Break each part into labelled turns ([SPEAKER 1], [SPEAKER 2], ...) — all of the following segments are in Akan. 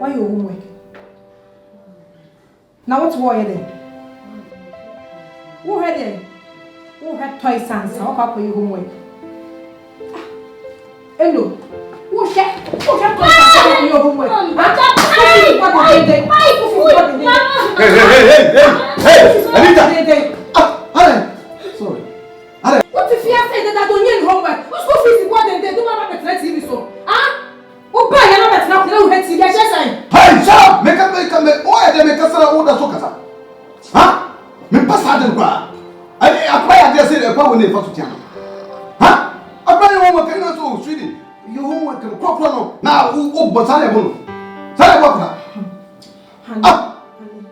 [SPEAKER 1] Why your homework? Now what's why then? Who had them? Who had twice answer? How about your homework? Hello. Who had twice answer your homework? Hey, Anita! Sorry. What if you say that I don't need homework? Who's going to what they do not have a TV so? Huh? Oh, buy another now. No, let's see. Hey, shut make why they make us all the soccer? Huh? Me pass out the bar. I just said a power name for Tiana. Huh? I buy your homework and so sweetie. Your homework and crop now. But I won't. Say what?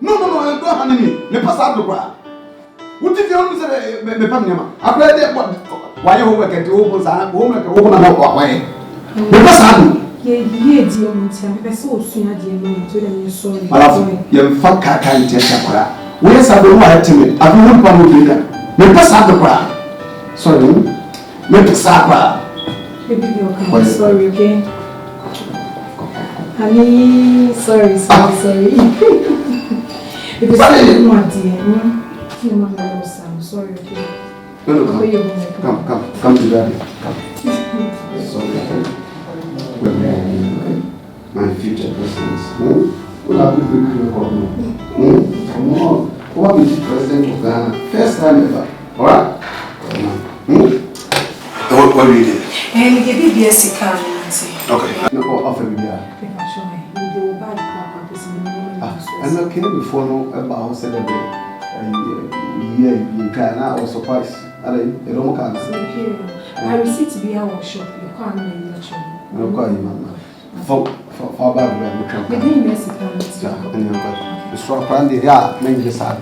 [SPEAKER 1] No, I don't honey me. Me pass out the bar. What if you only say me pamma? I play that why you homework and open homework open and walk away. Me pass out. Yeah, dear Monty, I saw sooner, dear man, to them. Sorry. You fuck can't take a where's I don't want to me? I don't want to do that. Make us have the car. Sorry, make us have baby, you're coming. Sorry, okay? Honey, sorry. Because I didn't want dear. I'm sorry, okay? No. Come to daddy. Come. Sorry. My future presidents. What be the president of Ghana? First time ever. Alright? What do you do?
[SPEAKER 2] And we give you BSc card.
[SPEAKER 1] Okay.
[SPEAKER 3] No, offer me there. I'm not kidding before no about said that you can now surprise. I don't can't.
[SPEAKER 1] I received to be our shop. You can't mention.
[SPEAKER 3] I'm calling you, Mama. For bad, we can.
[SPEAKER 1] The name is Mexican.
[SPEAKER 3] The strong brandy, yeah, make this hard.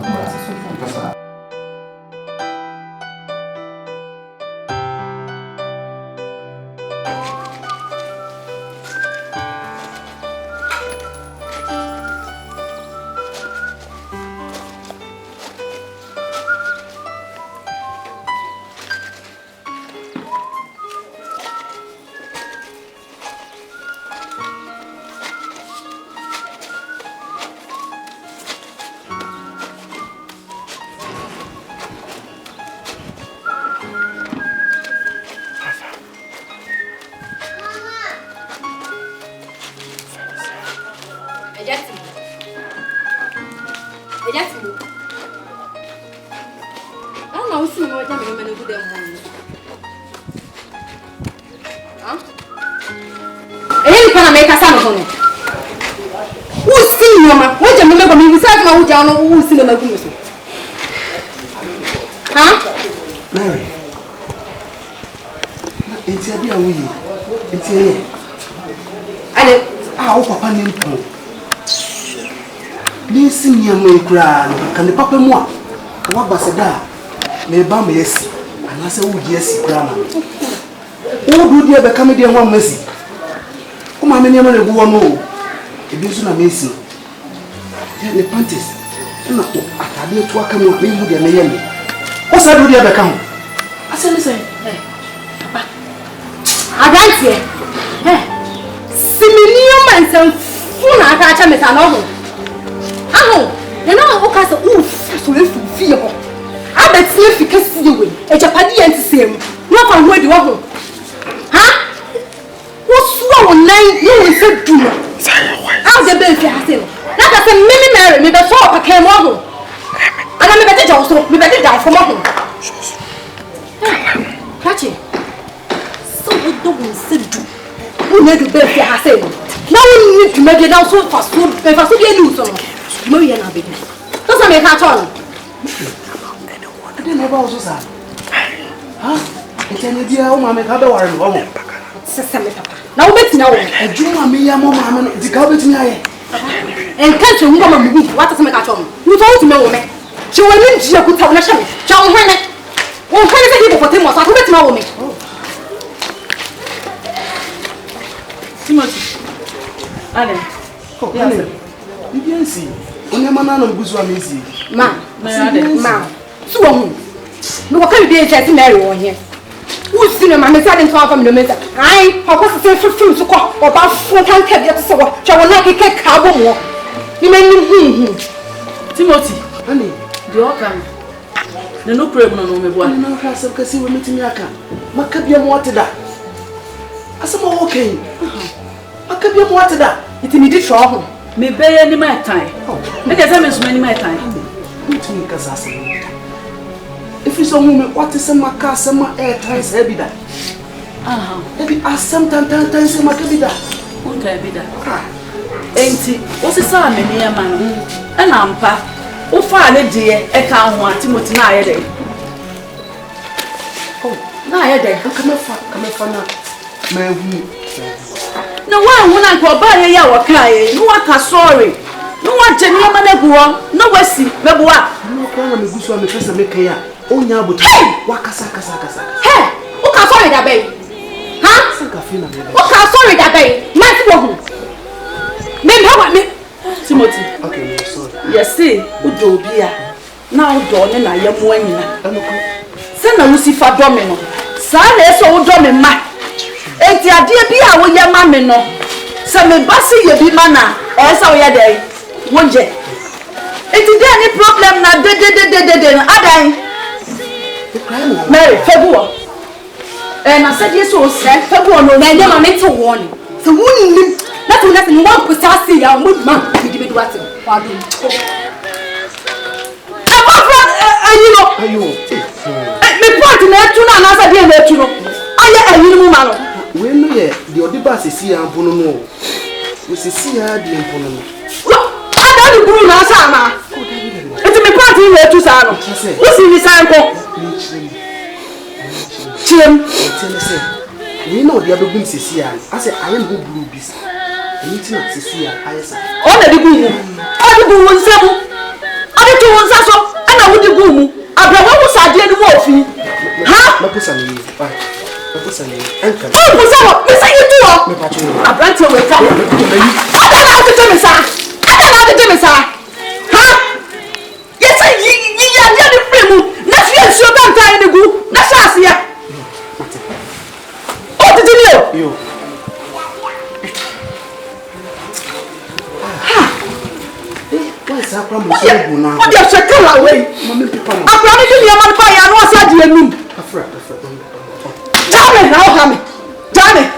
[SPEAKER 1] Who's in the Magumus? Huh?
[SPEAKER 3] Mary, it's a dear way. It's a how papa named Paul. This senior may cry, can the papa more? What was that? May bam yes, and I said, oh, yes, grammar. Who do you ever come in one mercy? Come on, many money go on. It is amazing. The panties. No, I didn't talk about me with the name. What's that with the other count? I said, listen, Papa. I can't say. Similium and some fool I catch him as an oven. Oh, you know, what kind of oof, so if you feel. I bet if you can see you a Japadi and the same. Not from where you are. Huh? What's wrong? You will say, do not. How the baby has him. Like I said, Mimi Mary, me better talk, I came over. And I'm better also, me better die for more. Catch it. So we don't sit do. We need to bear your hassle. Now we need to make it out so fast. If I see you lose, no, you're not baby. Doesn't make her turn. I didn't ever also say. Huh? It's an idea, oh, Mamma, how do I know? Now, let's know. A Juma, me, Mamma, the garbage me. And can't you go and move? What does make a tongue? You told me, woman. She will need you to tell me. John Hennet. One kind of people for Timos. I could get my woman. Timothy. Adam. Yes, you can see. When your man on Bushwa Missy. Ma. So, no, what can you be a Mary on here? Who's cinema? I'm telling you, I'm the minister. I was saying for film to call about 4 times heavier to say, shall I like a carbon more? You mean
[SPEAKER 4] Timothy, honey, the organ. The no problem on me, boy. No, I said, because you were meeting Yaka. Macabia water that. I said, okay. Macabia water that. It's in the trouble. Me bear any my time. Make a time many my time. If you saw me, what is some car, some air times heavy that? Maybe ask some times in my cabida. Won't I be that? Ain't it? What's the son, near man? And I'm pa. Oh, father, dear, I can't want Timothy. Oh, now, come on, no one when I go by a yawa cry, no one can sorry. No one genuine man, no Westy, no what? No problem, the goose on the first make here. Oh, now, but Wakasaka. Hey, who can sorry that baby? Huh? Who can sorry that baby? Me, Timothy. Okay, sorry. Yes, see, Udobia. Now, Donne, I am one. Send a Lucifer Domino. Son, so Domino. And the idea be our young mammy no. Some embassy you be manna, as our day. One jet. It is any problem now, Mary, February. And I said, yes, so said February, no, I never meant to warn. So, wouldn't nothing one could see our mood man. You did what? You know, the part in that tuna, another day, let you know. I am a new man. When the Odibas is here, and Bono, we see her the Impono. I don't do Nasana. It's a party here to Sano. What's in the sample? Chim, we know the other wings is here. I said, I am good blue beast. I need to see her. I said, all the good. All the good ones, all the 2 ones, and I would do good. I brought what was I did wolfie. Huh? What was I mean? Oh, what's up? Miss you do? I brought you with family. I don't know how to do this, sir. I don't know how to do this, sir. Huh? Yes, you are the free move. Let's get so damn tired to go. Let's ask you. What did you do? You. What's up? What do you say? Come away. I promise you, you're not fire. I know what you mean. Damn it!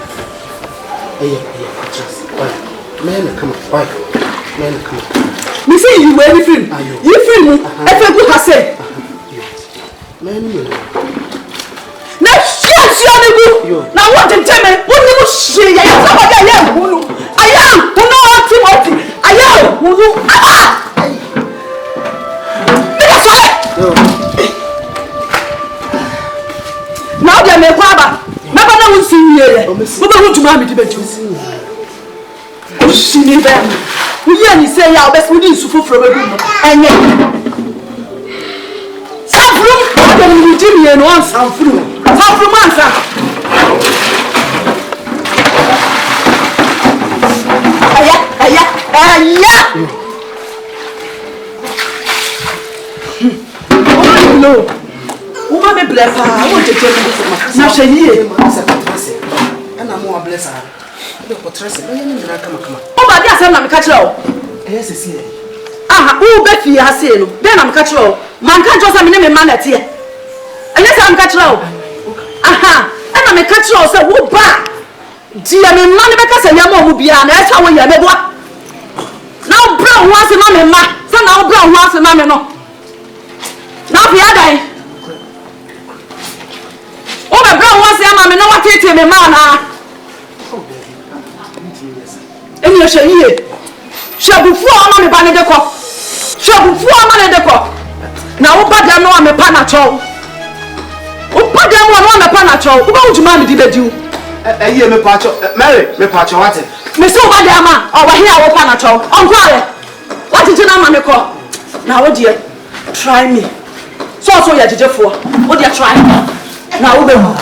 [SPEAKER 4] Man, come on. Me say you wear film. You film. I feel good has said. Man, now now what to tell me? What you say? I am. Who know what Timothy? I am. Who now they may grab. Never know see here. What about to mammy to she need them. We hear say our best we need to from a room. And yet some room you Jimmy and once I'm through. Some from answer. No. Woman me bless her. I want to tell you now she here. And I'm more bless her. Oh, but that's how I'm catch her. Yes, it's here. Who bet you has seen? Then I'm catch her. Man can't just have me name a man at here. And yes, I'm catch her. And I'm a catch her. So, who back? Dear, me man because I am who be an that's how we are. Now, brown wants a mamma. So now, brown wants a mamma. No. Now, the other. Oh, my brown wants a mamma. No one takes him a man. And you shall hear. Shall be 4 money by the cop. Shall be 4 money the cop. Now, what I know I'm a panacho. What I know I'm a panacho. Who don't you mind did you? I hear me patch. Mary, me patch what? Miss Obadama, over here, our panacho. On fire. What did you know, Mamma call? Now, what dear? Try me. So, you're just for. What do you try? Now, we'll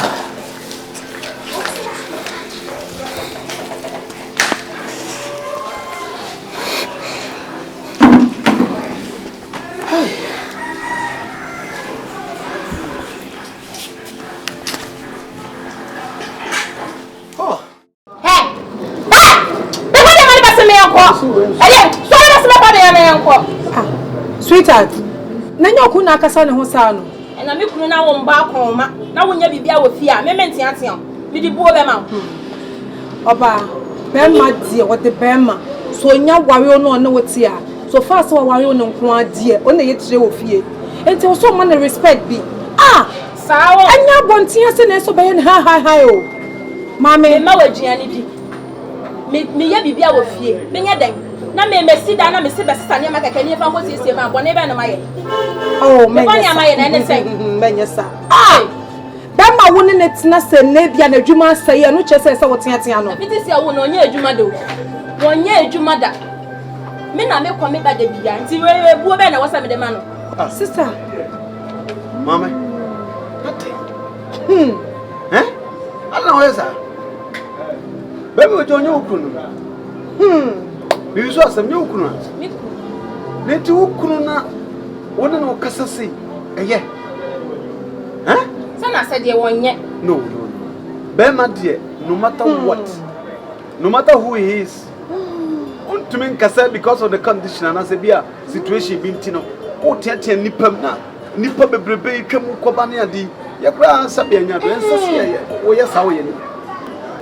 [SPEAKER 1] Sweetheart, Nanyo Kuna Casano Hosano.
[SPEAKER 3] And I'm looking now on back home. Now when you be with fear, Mementian, with the boy them.
[SPEAKER 1] Oba, Bema dear, what the Bema. So now Wario no know what's here. So fast so Wario no Kwan dear, only yet of fear. And so so many respect be. Sour, and now one tears and so by and hi. Mammy, Mother Gianni. Me be with fear. Bring a day. Na me sit down na me se besa na maka kani fa mo siesie ma bo na be na maye oh me ya maye na ne say menye sa ba ma wo ne netina se na bia na adwuma sai no che se woteatea no
[SPEAKER 3] biti se wo no nya adwuma do wo nya adwuma da me na me kwa me ba da bia nti we buo be na wasa me de ma no
[SPEAKER 1] sister
[SPEAKER 4] mama ala ho esa be me ojo okunu biso asem okunu a neti okunu na wona no kasase eye
[SPEAKER 3] sana said ye wonye
[SPEAKER 4] no be ma de no matter what no matter who he is to me kasa because of the condition and as a bia situation bi ntino o tiatia nipam na nipa bebrebe twam koba ne adi ye kra sabe anya do ensase ye wo ye sa wo ye ni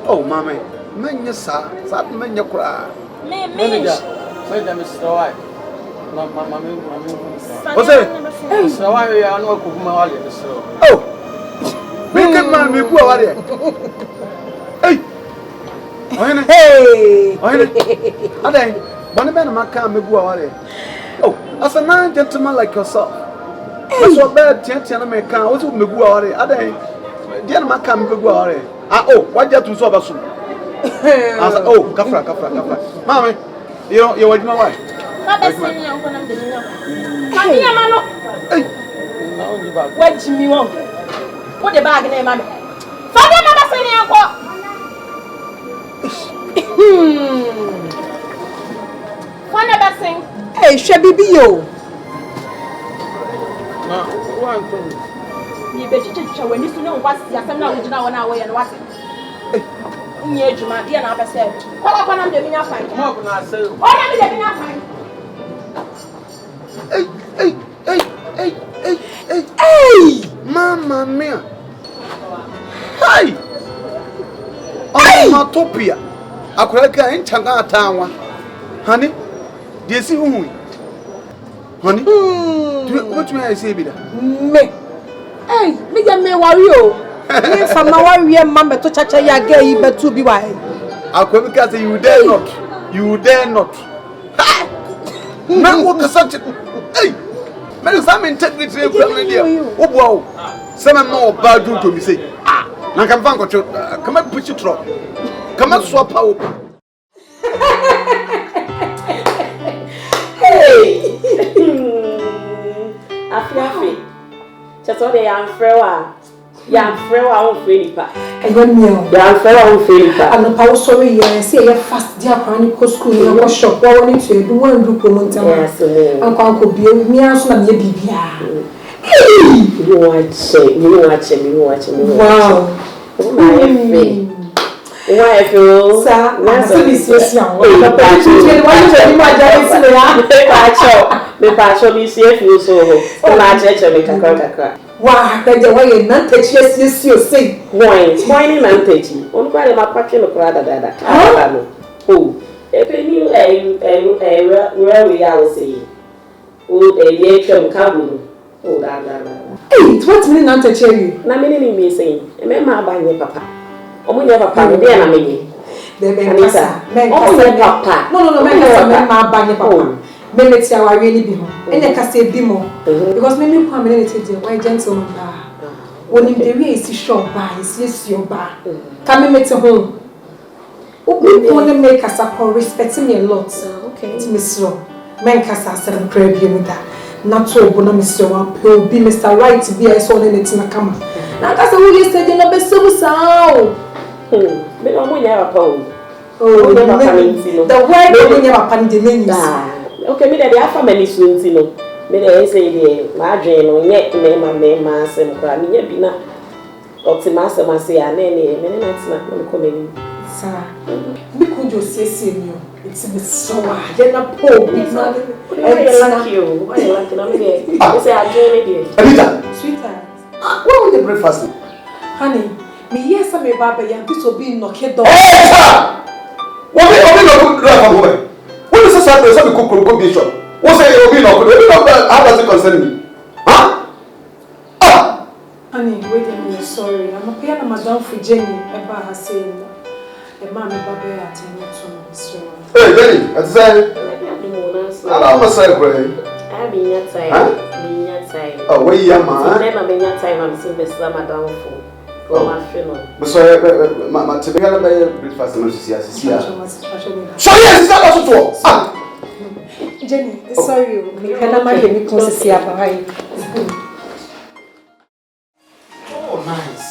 [SPEAKER 4] oh mama manya sa manya kra
[SPEAKER 3] me
[SPEAKER 5] Mr. White. Mama.
[SPEAKER 4] What's it?
[SPEAKER 5] Mr. White, I know Kumali.
[SPEAKER 4] Oh, make a man be poor. Hey, hey, one man, my car, me go. Oh, as a man gentleman like yourself. That's what bad Tiana may come. What's me go? Are they? Dear, my car, me go. Oh, what you to solve us? Oh, Kafra. Mammy, you want my wife?
[SPEAKER 3] What Jimmy won't? What the bag name, mammy? Father, never say uncle. One never sing.
[SPEAKER 1] Hey, Shabby be you.
[SPEAKER 3] You bet when you know what's the assembly which now on our way and what's it. Near Juma, dear, I said, what I'm doing, I find. What I'm doing, I find.
[SPEAKER 4] Hey, Mamma mia. Hi. Onomatopoeia. Akoraka enchanga atanwa. Honey, do you see who? Honey? What may I say be that?
[SPEAKER 1] Me. Hey, me get me wario. Me from my warrior mama to chacha ya gay but to be why.
[SPEAKER 4] Akwemika say you dare not. You dare not. Man what such hey. Man some integrity e kwa media. Obo some more bad to me say. Na kan fan ko come push it through. Come swap out.
[SPEAKER 6] Hey. Afiafi. Chato de ya frewa. Ya frewa on felipa.
[SPEAKER 1] Egon me.
[SPEAKER 6] Ya frewa on felipa.
[SPEAKER 1] And the power sorry yeah say you fast dia kwani ko school you shop wa woni to do one do promote am.
[SPEAKER 6] Yes.
[SPEAKER 1] An kwa ko bi mi anso na me bibia.
[SPEAKER 6] You watch.
[SPEAKER 1] Wow.
[SPEAKER 6] Why feel?
[SPEAKER 1] Sir,
[SPEAKER 6] that's
[SPEAKER 1] a situation. Me
[SPEAKER 6] pacho me see if you so. Na church me kakra.
[SPEAKER 1] Wow, that the way not touch yes you say.
[SPEAKER 6] Point na techi. On kwa ma pacho no kra da. Oh, epeni where we are say. Oh, e chom kabu. Oh, da.
[SPEAKER 1] Hey, what mean not touch you?
[SPEAKER 6] Na me me say. E me ma ba nye papa. Omunya papa me dey na me.
[SPEAKER 1] They be papa. No, me ma ba nye papa. Me let you Awarie be home. Enya ka say bi mo. Because me kwa me let you why gentleman ba. When him the way is shop ba, is your ba. Can me met home. Obi wanna make us up respect me a lot. Okay. It's me so. Men kasa seven crab you da. Not so bona me so will be Mr. Right be I saw in it na kama. Na kasa we yesterday no be so sao.
[SPEAKER 6] Me no mo nya papa o.
[SPEAKER 1] Oh, the word no nya papa ni the menu.
[SPEAKER 6] Okay, me dey afa mani sunti no. Me dey say dey ma adwen no nye me ma asem kra me nya bi na optimase ma say ya na me na tina na ko mani.
[SPEAKER 2] Sir, we could just say senior. It's a bit so hard. Not poor. It's not.
[SPEAKER 6] Thank you. Why you like it? I'm here. You say I join it.
[SPEAKER 4] Anita!
[SPEAKER 2] Sweetheart.
[SPEAKER 4] What was the breakfast?
[SPEAKER 2] Honey, me yes, I'm a baba. This will be no kid.
[SPEAKER 4] Hey, sir! What we not good drive away? What is the Saturday? Some cook bishop. What's it? Will be not good. How does it concern me? Huh? Ah!
[SPEAKER 2] Honey, wait a minute. Sorry, I'm a piano madam for Jenny. Eba has said, "A man, a baby, attending to Mr.
[SPEAKER 4] Hey, Jenny, that's it. I don't say, Gray.
[SPEAKER 6] I've been your time. Been your time.
[SPEAKER 4] Oh, wait, yeah, man.
[SPEAKER 6] Never been your time. I'm seeing Mr. Madam for. My funeral.
[SPEAKER 4] But so, my typical breakfast is here. So, yes, is that also true?
[SPEAKER 2] Jenny, sorry, me can't imagine me close here behind.
[SPEAKER 7] Oh, nice.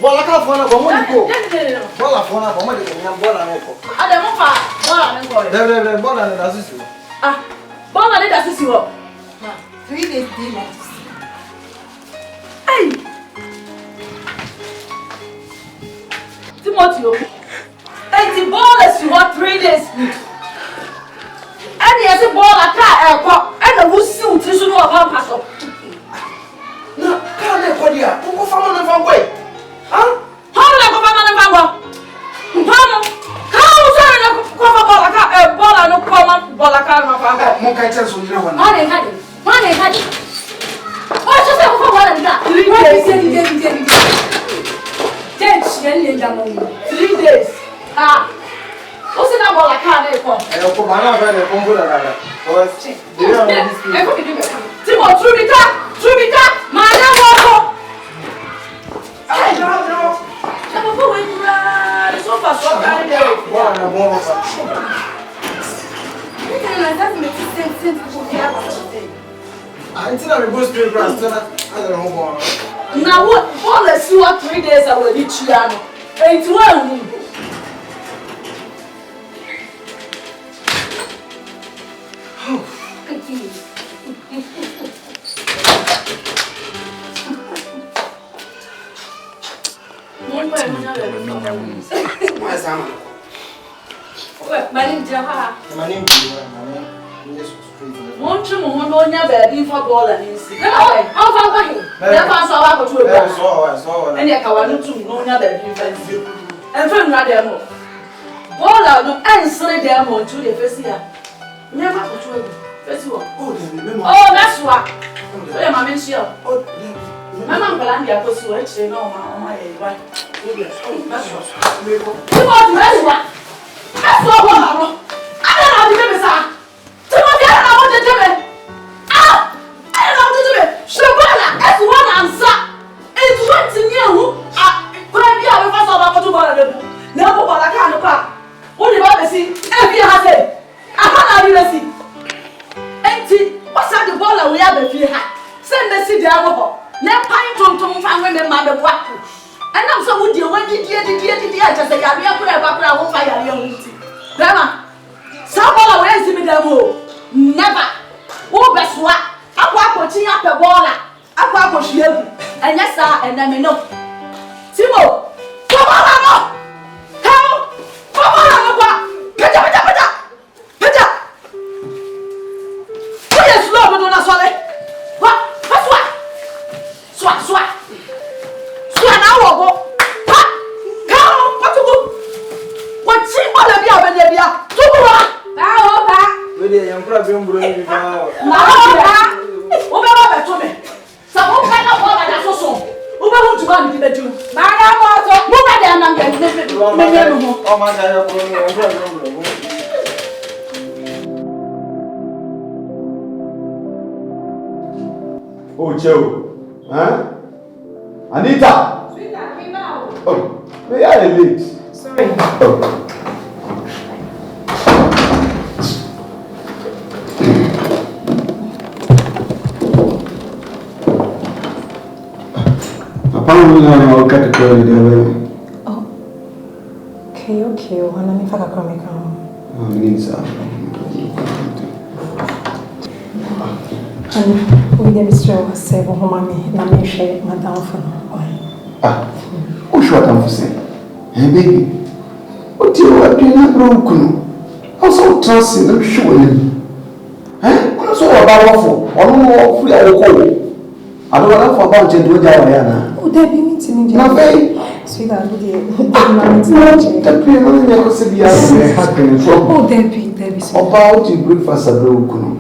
[SPEAKER 7] Bola ka fona go mo diko. Bola fona go mo diko nyam bola na ko.
[SPEAKER 3] Ade mo fa bola na ko.
[SPEAKER 7] Le bola na asisi.
[SPEAKER 3] Ah, bola na asisi wo.
[SPEAKER 2] 3 days delay.
[SPEAKER 3] Hey. Timothy. Hey, the bola is what 3 days. And yes, bola ka e ko. And the wusi uti so no ba paso.
[SPEAKER 7] Na ka na ko dia. Ko fa mo na fa ko.
[SPEAKER 3] How na ko fa na fa go? Mpamo. How so na ko fa bola ka e bola no ko ma bola ka na fa go.
[SPEAKER 7] Mo ka chen so ni ho na.
[SPEAKER 3] Hade. Oh, just say ko fa bola ni da. 3 days. 3 days. Ah. O se na bola ka na ko.
[SPEAKER 7] Ko ba na ba ne ko ngula na. O si. Dia na dis.
[SPEAKER 3] E ko ki do. Timo Trubita. Ma na wo ko. Ai, no. Chama po we kura. So fa so ka ni de.
[SPEAKER 7] Bola na mo fa. Until I go straight grass, I don't know.
[SPEAKER 3] Now what? All the 3 days I will reach you. It's well. My name is Jaha.
[SPEAKER 7] My name is
[SPEAKER 3] Won't you know your baby for ball and see? How far away? Never saw what you were. And yet, I want to know your baby. And from Radamo. Ball out no answer them on to the first year. Never put you. Oh, that's what. I'm in shell. Mamma Belandia was watching on my wife. That's what. That's what I don't know. I don't know the baby, sir. Timothy, I don't know what to do. Ah! I don't know what to do. Shabana, that's one answer. It's 20 years. Could I be a first of all to bother them? Never bother I can't pack. What did I see? Every has it. I can't really see. Empty. What's that the ball we have a few hat? Send the city over. Let pine to find women, mother, what? And I'm so good, you went to just say, I will put a back around fire. Grandma, Sabola, where's the middle? Never. Oh, best what? I walk watching up a baller. I walk watch you. And yes, sir, and I may know. Timo, come on, come on, Peter. Oh, yes, Lord, but don't sorry. What? Swat. Now go. Come, what to go? What she all of you have been there?
[SPEAKER 7] Where the young crab young brother?
[SPEAKER 4] Oh, Joe. Huh? Anita! Oh, we are late.
[SPEAKER 2] Sorry.
[SPEAKER 4] Oh. Apparently, I'll get the girl there.
[SPEAKER 2] Oh. Okay. When I'm in fact, I can't.
[SPEAKER 4] Means
[SPEAKER 2] And we get straight was say for mommy na me share madam for no.
[SPEAKER 8] Ah. Who should I say? Hey baby. What do you want to know? Also trust in sure him. Eh? What so about for? Ono free alcohol. I don't want for about to do that.
[SPEAKER 2] Oh, there be meeting me.
[SPEAKER 8] No way.
[SPEAKER 2] Sweetheart, we dey.
[SPEAKER 8] The people no know say be happen from.
[SPEAKER 2] Oh, there be.
[SPEAKER 8] About to breakfast at Brokuno.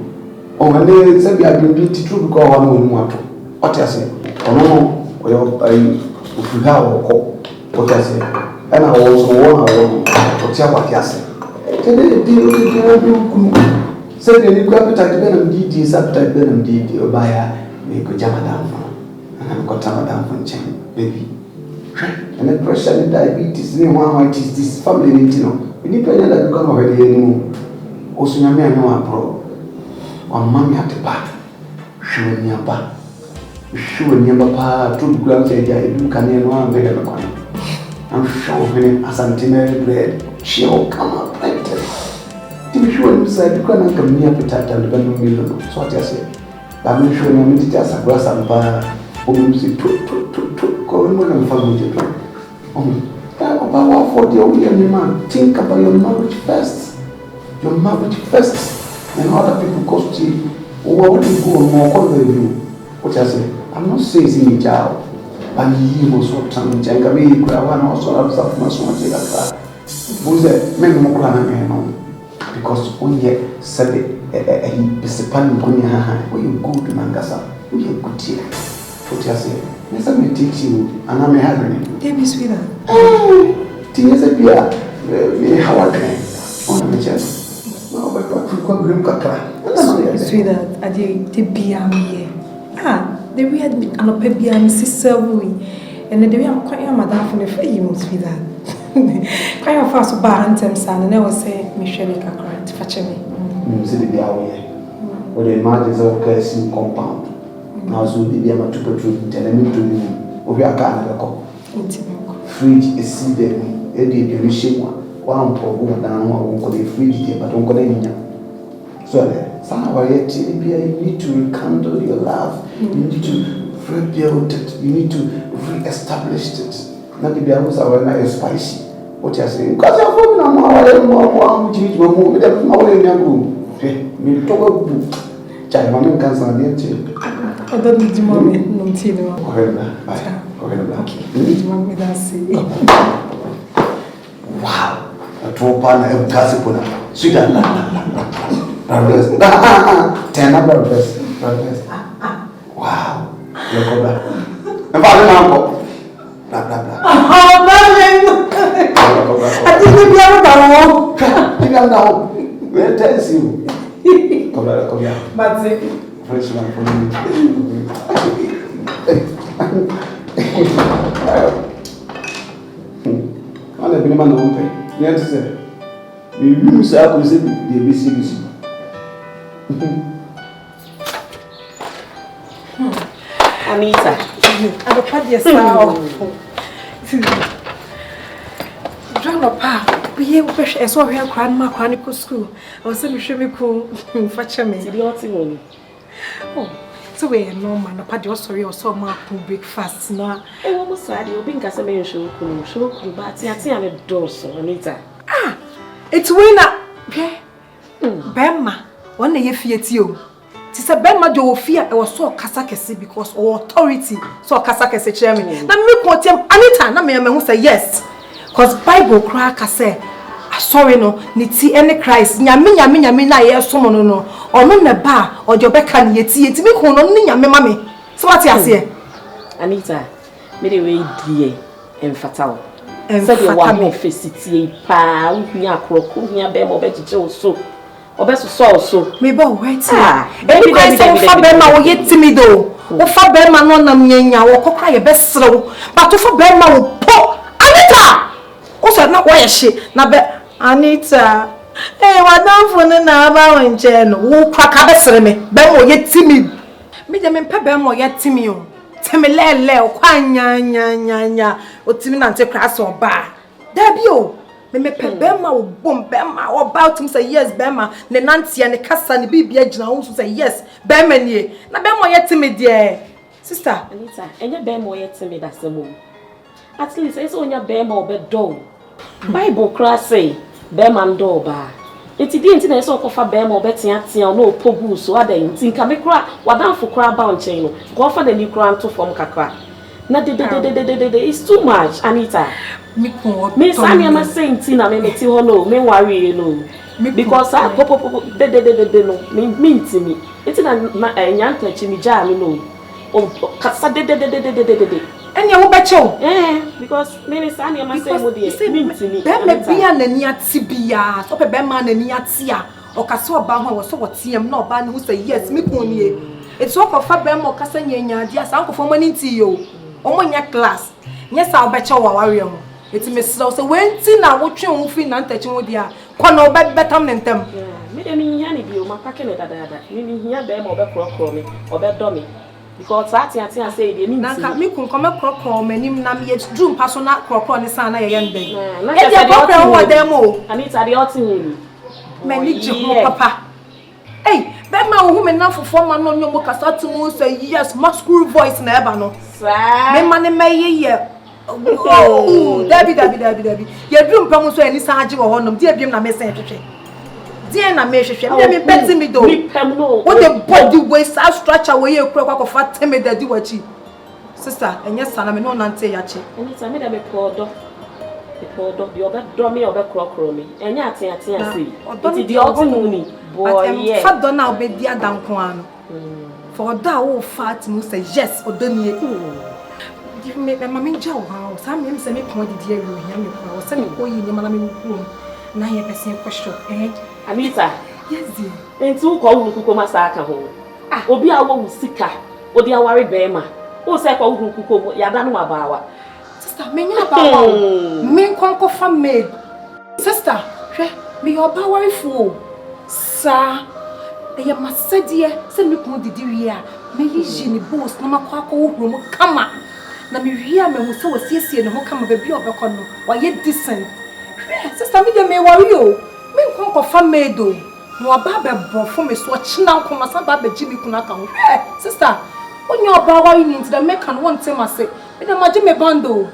[SPEAKER 8] Oh, and they say we are going to true because one will want to. What I say? Oh no, if you have a call, what I say? And I also want to tell what I say. Today, say the new appetite venom DD is appetite venom DD or buyer. We go jam down and I've got time down from chain, baby. And the pressure and diabetes, no one white is this family, you know. We need to know that become already anymore. Also, you may know a pro. One mammy at the back. Show me a back. Show me a papa, 2 grams a day, you can hear one better than one. I'm sure when a centenary bread, she'll come up like that. To be sure, you said you can't come near appetite and the million. So what I say. I'm sure you need to just a grass and bar, or you see, going on family. About 40 year man, think about your marriage first. Your marriage first. And other people cost you. What you go on more call you. What I say, I'm not saying it's in the job. And he was what time, Jangabi, one also have something much more like that. Who's that? Many more clan because when you said it. Bisipani kuni haha, we you good Nangasa, we you good here. What you say? Let me teach you, and I'm having it.
[SPEAKER 2] Baby, sweetheart.
[SPEAKER 8] Tia Pia, how I can. On the chest. No, but what you call Grim Kaka.
[SPEAKER 2] Sweetheart, I did the BM. The way I'd been an opebian sister, and the way I'm quite a madam from the fame, sweetheart. Quite a fast bar and son, and I was saying, Michelle Kakra, to fetch me.
[SPEAKER 8] See the Awarie. Or the margins of Cassin compound. Now, so the Yama to protrude, telling me to you, or we are Canada. Fridge is seeded, Eddie, the machine one for woman down one call a fridge, but don't call any. So, some Awarie, you need to rekindle your love, you need to rebuild it, you need to re-establish it. Not the Bibles are spicy. What you are saying? Because you are forming a more, which is more with them, more in your room. Me talk about child, mommy can't stand it.
[SPEAKER 2] I don't need to mommy, no tea.
[SPEAKER 8] Okay.
[SPEAKER 2] Need mommy, that's it.
[SPEAKER 8] Wow. A true partner, a gossip. Sweet and brothers. Ten brothers. Wow. Look at that. And father, uncle. Blah, blah, blah.
[SPEAKER 1] Oh, darling. I think we are down.
[SPEAKER 8] You are down. Where tells you? Come here.
[SPEAKER 1] That's it.
[SPEAKER 8] Fresh one for me. I'm a bit man on pay. You understand? We use our say the BCBC.
[SPEAKER 6] Anita.
[SPEAKER 2] I don't put yourself. Grandpa. We I saw her grandma chronicle school. I was saying, show me cool. Fetch me. Oh, so we're no man. A party was sorry or so much breakfast. No,
[SPEAKER 6] I almost said you'll be in Casamay show, but I see a door, so Anita.
[SPEAKER 2] Ah, it's winner. Bemma, one day if you. Tis a Bemma do fear I was so Casacasi because authority so Casacasi chairman. Now me quote him Anita, na me say yes. Cause Bible crack say sorry no niti any Christ nyame na ye so no or no ne ba or your beka ne yeti me ko no nyame mame so what you say
[SPEAKER 6] Anita me the way die emfata say the one of fesiti pa uhia kroko uhia be mo be gije so so
[SPEAKER 2] me ba wait
[SPEAKER 6] baby
[SPEAKER 2] fa be ma wo yeti mi do wo fa be ma no nam nyanya wo kokra ye be serew but wo fa be ma wo po Anita also not why she na be Anita eh wadamfo ne na aba wonche no wo kwaka besere me be mo yeti me de me pe be mo yeti mi o temi lele o kwanya nya otimi na nte kra so ba da bi o Me pe bema wo bom bema about him say yes bema ne nantia ne kasa ne bibia gina wo say yes bema nie na bema ye timi de sister
[SPEAKER 6] Anita enye bema ye timi da semo at least say onya bema obedo Bible class say bema ndo ba enti di enti na so kofa bema obetia tia no opogu so adan enti nka me kra wadanfo kra ba onchen no go fa the new kra to form kakra na de it's too much Anita me sani am saying tina me meti ho no me worry no because I pop no me ntimi enti na nyanta chi mi ja me no o kasa de
[SPEAKER 2] enya wo becho
[SPEAKER 6] because me sani am saying mo de me ntimi
[SPEAKER 2] be me bia nani atibia so pe be ma nani atia o kasa oba ho wo so wotiam na oba ne hu say yes me konie it's so kofa be mo kasa nyanya dia san kofo mani nti yo omo nya class nya sa obecho wa Awarie ho eti me so wenti na wo twen wo fi na ntachi wo dia kwana obetam ne ntam
[SPEAKER 6] me de mi hia ne bio mapake ne dada me hia be mo obekrokro me obedo me because atia say de mi nti
[SPEAKER 2] na me kun kome krokro manim na me drum paso na krokro ne san na ye yende
[SPEAKER 6] e dia
[SPEAKER 2] krokro wo dem o
[SPEAKER 6] Anita de oti hu
[SPEAKER 2] me ni je ho papa hey be ma wo hu me na fofo ma no nyomo kasa tumu say yes masculine voice na eba no me ma ne meye oh Dabi ye drum pam so ani san age wo honom die biem na me sen hwehwe die na me hwehwe me peti mi do
[SPEAKER 6] me pem no
[SPEAKER 2] what the body way sa structure we ye kura kwa fa teme dadi wachi sister enye sana me no nante ya che
[SPEAKER 6] Anita me da me podo di obedo me obekrokro me enye atia say iti di oti hu ni boy yeah
[SPEAKER 2] fa do na obedi adanko anu for that wo fat mu say yes odanie give me mama nja wow some me say me pon di dia ru hia me kwa wo say me ko yi ni mama me ku na ye person question
[SPEAKER 6] Anita
[SPEAKER 2] yes dear
[SPEAKER 6] enti wo ko wu kuko masaka ho obi a wo sika odi Awarie bema wo say ko wu kuko ya da no abawa
[SPEAKER 2] sister me nya abawa me nkonko fa maid sister hwe me oba Awarie fo sa eya masadie se me pon di wi a me yi ni boss na makwa ko wo mu kama na me hia me hu se wasiesie ne ho kama ba bi obekọ no wa ye decent sister me de me worry o me nkonko fa maid o no aba be bofo me so china nkoma sa ba be jimi kuna ka ho sister onye oba Awarie ni nti da me kan won tem ase me de maji me bando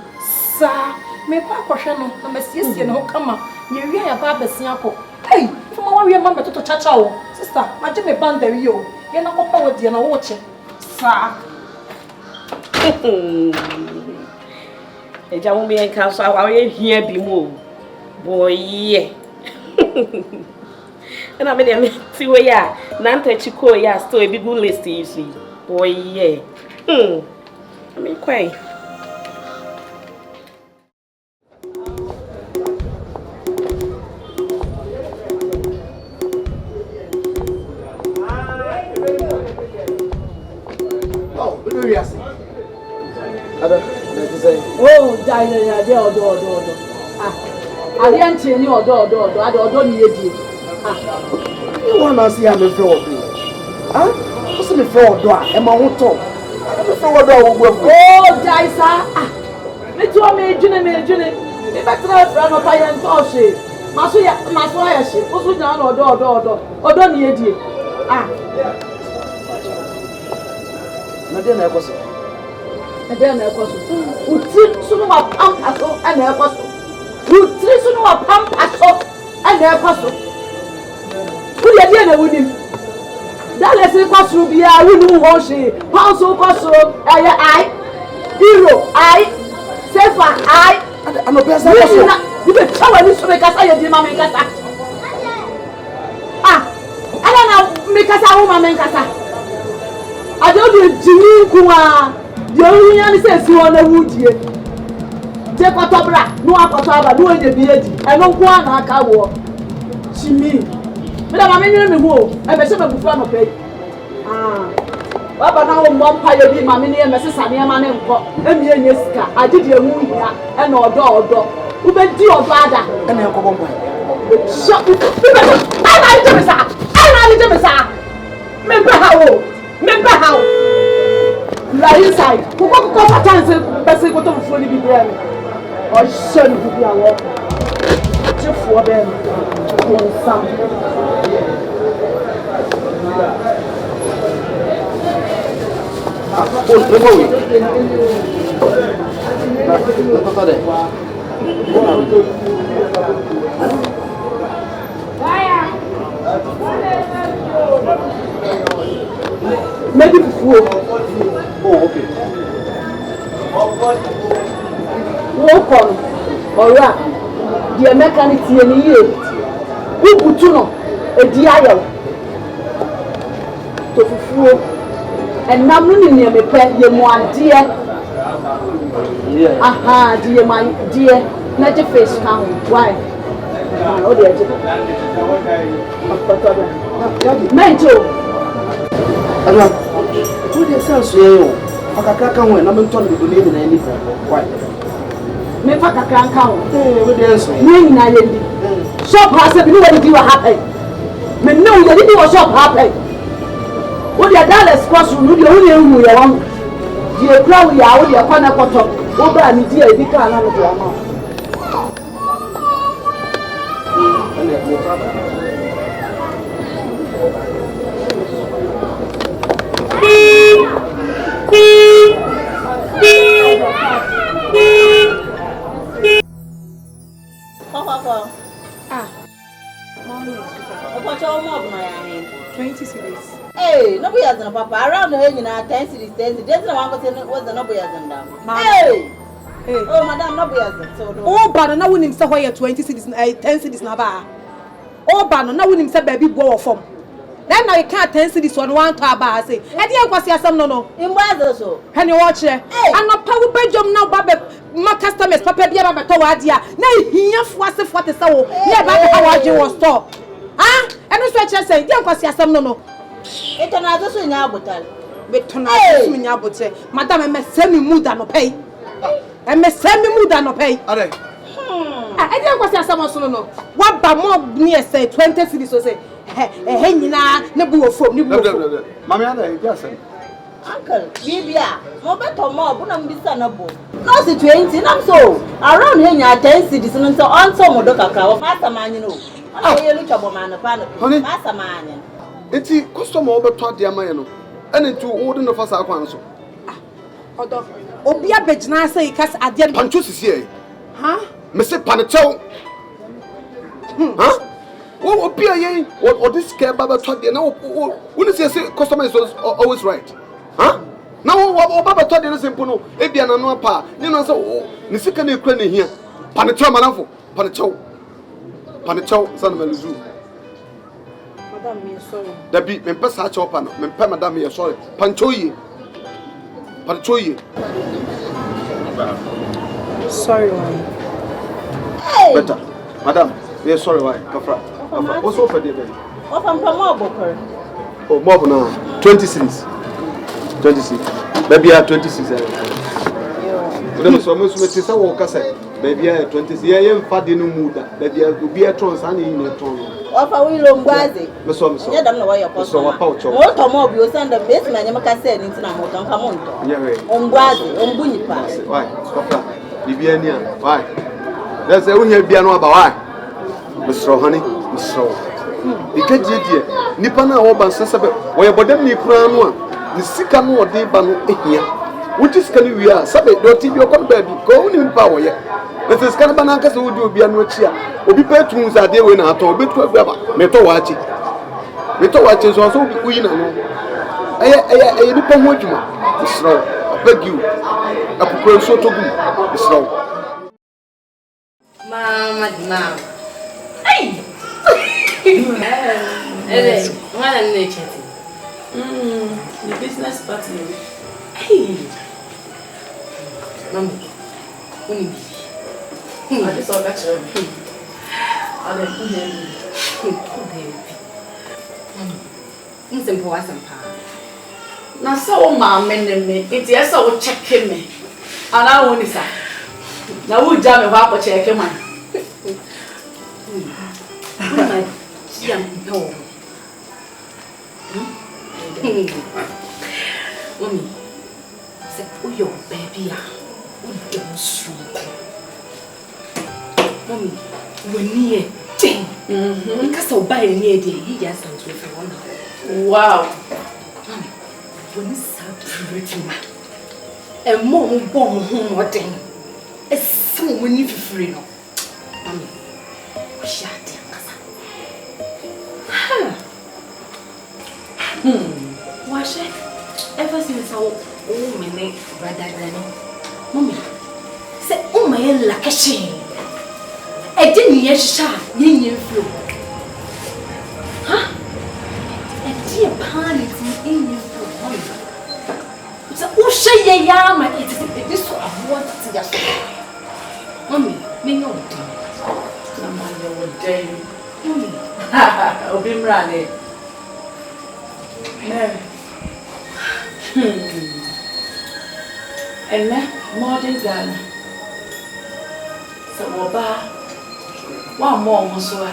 [SPEAKER 2] sa me kwa kwhwe no na me siesie ne ho kama me hia ya ba be sia ko hey from Awarie ma me toto chacha o sister maji me bando wi o ye na kopa wo die na wo che sa
[SPEAKER 6] eja wo me enka so Awarie hia bi mo boy yeah and I mean me ti we ya na ntachi ko ya still a big list you see boy yeah I mean kwai
[SPEAKER 1] oh jai odo ade anche ni odo ni yedi
[SPEAKER 4] You wanna see how me feel odo what's me feel odo e ma ho to me feel odo wo gbo
[SPEAKER 1] oh jai sa me to me dwene me betra fra no pa ye nto hye maso ya hye oso nya na odo ni yedi
[SPEAKER 4] na de na ekoso
[SPEAKER 1] uti sunu wa pampaso ana ekoso uti sunu wa pampaso ana ekoso uye die na wunim dale se kwaso bia wunu ho hye pauso kwaso eye ai euro ai sefa ai
[SPEAKER 4] ano pesa kwaso
[SPEAKER 1] you be chawa ni so me kasa ye di mama kasa ana na me kasa wo mama kasa ade o de jini kuwa yo yin ani se si wona wudie je kwatobra no akwataba no enye bi edi eno nko ana aka wo chimi me da mama nyere me hu e be se me bufra no pe wa ba na wo mpa ye bi mama ne me sesa ne ma ne nko emi enye sika agidi emu hia e na odo u be di odo ada
[SPEAKER 4] e na enko bompa
[SPEAKER 1] so ana ni me sa me be ha wo la inside ko fa chance be se ko to fo ni bi bra mi o se ni bi awo
[SPEAKER 2] for them. Some. Maybe before.
[SPEAKER 4] Oh, okay.
[SPEAKER 2] Walk on. Alright. The mechanic here. Who put you on a dial to fufu and now near me pet your one dear. Aha, dear, my dear, not your face count. Why? Oh, dear. Menjo.
[SPEAKER 4] Who the sense you? I can't win. I'm told you to live in any why?
[SPEAKER 2] Me fa kakran count.
[SPEAKER 4] With the answer.
[SPEAKER 2] Me na yendi. Shop has been what you happen. Me know you didn't what shop happen. What the dollars cost you the only room you want. The crowd you are with your corner pot. Over and dear, you can't have the amount.
[SPEAKER 3] What's your mom?
[SPEAKER 2] 20 cities.
[SPEAKER 3] Hey, nobody has a papa around the hanging at 10 cities. There's no one was the nobody has them down. Hey! Oh, madam, nobody has it.
[SPEAKER 2] Oh, but now when him say why 20 cities, 10 cities na ba. Oh, but now when him say baby go from. Then now you can't 10 cities on one to ba say. E dey kwasi asem no.
[SPEAKER 3] In where so?
[SPEAKER 2] Can you watch it? And no power bedroom now babe my customers papa bia ba beto wa dia. Na hiafo ase 40 say wo. Yeah, ba ka wa je wo store. Ah, and no so say dey kwasi asem no.
[SPEAKER 3] Ito na zo so nya abotal.
[SPEAKER 2] Beto na zo so nya abotal. Madam me semi mood no pay. And me semi mood no pay.
[SPEAKER 4] Are.
[SPEAKER 2] I dey kwasi asem so no. What ba mo near say 20 cities so say. Eh nyina na bu ofom ni bu ofom.
[SPEAKER 4] Mama ada e jase.
[SPEAKER 3] Uncle, Bibia, mo beto mo bu na mbisa na bo. No si 20 na so. Around here nya 10 cities no so on so mo do kakra wo master man no. Ona ye lu chabo man pa no. Master man.
[SPEAKER 4] Enti customer obeto ade amaye no. Ene ntu wo de no fa sa kwan so.
[SPEAKER 2] Odo. Obi abegina say kas ade
[SPEAKER 4] Pancho sisi e.
[SPEAKER 2] Ha?
[SPEAKER 4] Me se panecho. Ha? Oh, Pia, or this care Baba told you now. When you say customer is always right, huh? Now, Baba told you the same Puno, Ebian and no pa, you know, so Nissican Ukraine here. Panicho Manafo, Panicho, son of Melizu.
[SPEAKER 2] Madam, me sorry.
[SPEAKER 4] That be me pass hatch open, me pay madam, me sorry. Panchoye.
[SPEAKER 2] Sorry, one.
[SPEAKER 4] Better, madam, we are sorry, why? Kafra. What's over there?
[SPEAKER 3] What from Boker?
[SPEAKER 4] Oh, more now. 20 cities. 20 cities. Maybe I have 20 cities. So much with this walker say, baby, I have 20 cities. I am fat in the mood. Baby, I will be a trans and in a tron.
[SPEAKER 3] What are we long wazi?
[SPEAKER 4] Miss,
[SPEAKER 3] I don't know why you're posting. What a mob you send the best man, you can say into Namotan Camonto. On Wazi, on Bunipa.
[SPEAKER 4] Why? Libiania. Why? That's a winner piano about why. Mr. Honey, Mr. Because Nipana Oban Sasabe, where Bodem Niprano, the Sikano or Debano here. Which is can we are? Sabe, don't you come baby, go in power yet. Let us Canabanacas who do be anochia, or be paid to us a day when I told bit to a Metowachi. Metowachi is also queen. I depend what you want. Mr. I beg you. I put so to go, Mr.
[SPEAKER 6] Mama. Hey! What a nature. The business partner. Hey! Mommy, when you I just saw that show. I'll let you know. Simple as some power. Now, so, mamma, it's yes, I will check him. And I won't say. Now, we'll jam about to check him. Mommy, say, oh, your baby, oh, you're strong. Mommy,
[SPEAKER 3] Wani e ten. Nkasa oba ye ni e de yi ya santo fe wona.
[SPEAKER 1] Wow.
[SPEAKER 3] Mami, wani sa purity ma. E mo mo bo mo ho mo den. E sim wani fifiri no. Mami. Shati nkasa. Washe. Ever since I me brother Granny. Mommy. Say my lakashi. I didn't yet sha yin flow. Huh? A dear panic in you flow. Mommy. It's a usha yama. It is this so I want to just. Mommy, me no day.
[SPEAKER 1] Your day.
[SPEAKER 3] Mommy.
[SPEAKER 1] Obimrane. No. And modern Ghana. So, one more so.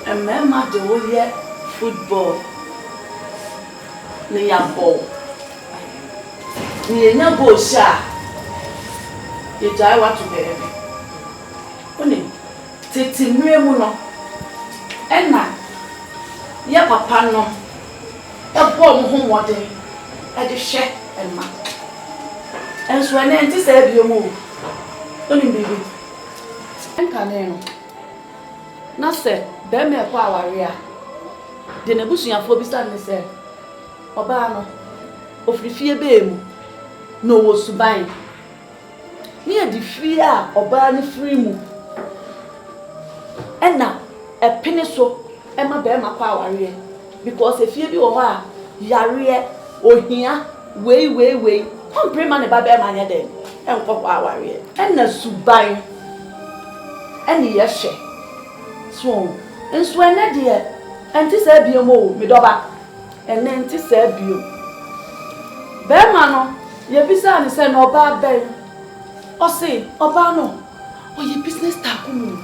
[SPEAKER 1] And Mamma do yet football. Near ball. Near no go sha. You die what to be. Only Titi Muno. And now, ya papa no. A bomb home one day. At the shed and ma. And so I need to say you move. Only baby. And Caneno. Now say, bear me a Awarie. The Nebusian for beside say, Obano of the fear beam. No was to buy. Near the fear or burning free move. And now a penny so, Emma bear my Awarie. Because if you be or Yare or here, way. Come bring money by bear money then. And pop Awarie. And a subai. And yes, so, and swear, dear. And this a mo, Midoba. And then this a bio. Bear mano, ye beside say no bad bear. Or say, Obano, or ye business takumu.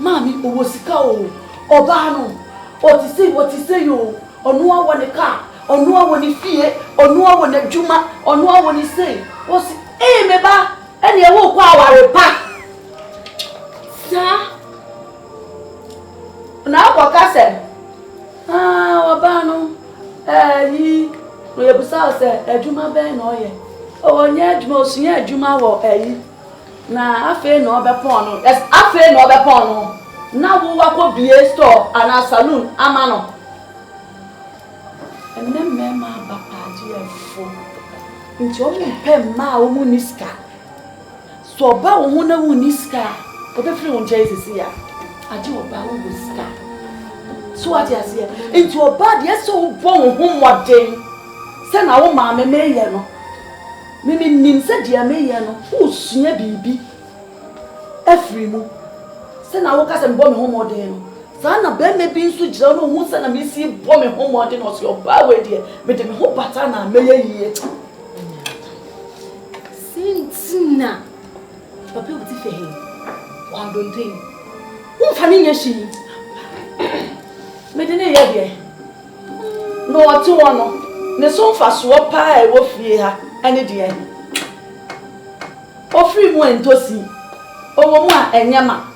[SPEAKER 1] Mammy, or was go, Obano. Or to say what you say, you, or no one want a car, or no one want a fear, or no one want a juma, or no one want to say, was eh, meba, and you won't power a pack. Sir, now what I said, Obano, ye, we have said, a juma ben or ye, oh, yet most near juma or eh. Now I fear no other porno, yes, I fear no other porno. Now we walk be a store and a saloon, amano. And then Mamma Papa dear fool. Into only pen ma muniska. So bow wona muniska. But the free on Jesus here. I do a bow whisker. So what is here? Into a bad yes so bon home what day. Send our mamma mayano. Mimi nim said dear mayano. Who's near baby? Every move. Send our cousin bomb home or day. Sana Ben may be so general who send a missy bomb home or day was your power dear, but the whole patana may ye.
[SPEAKER 3] Sintina. Papa would say him. One don't think. Who funny she? Medine ye. No, 2 1. The so fast swap pie will free her any dear. O free mo and tossy. O more and yama.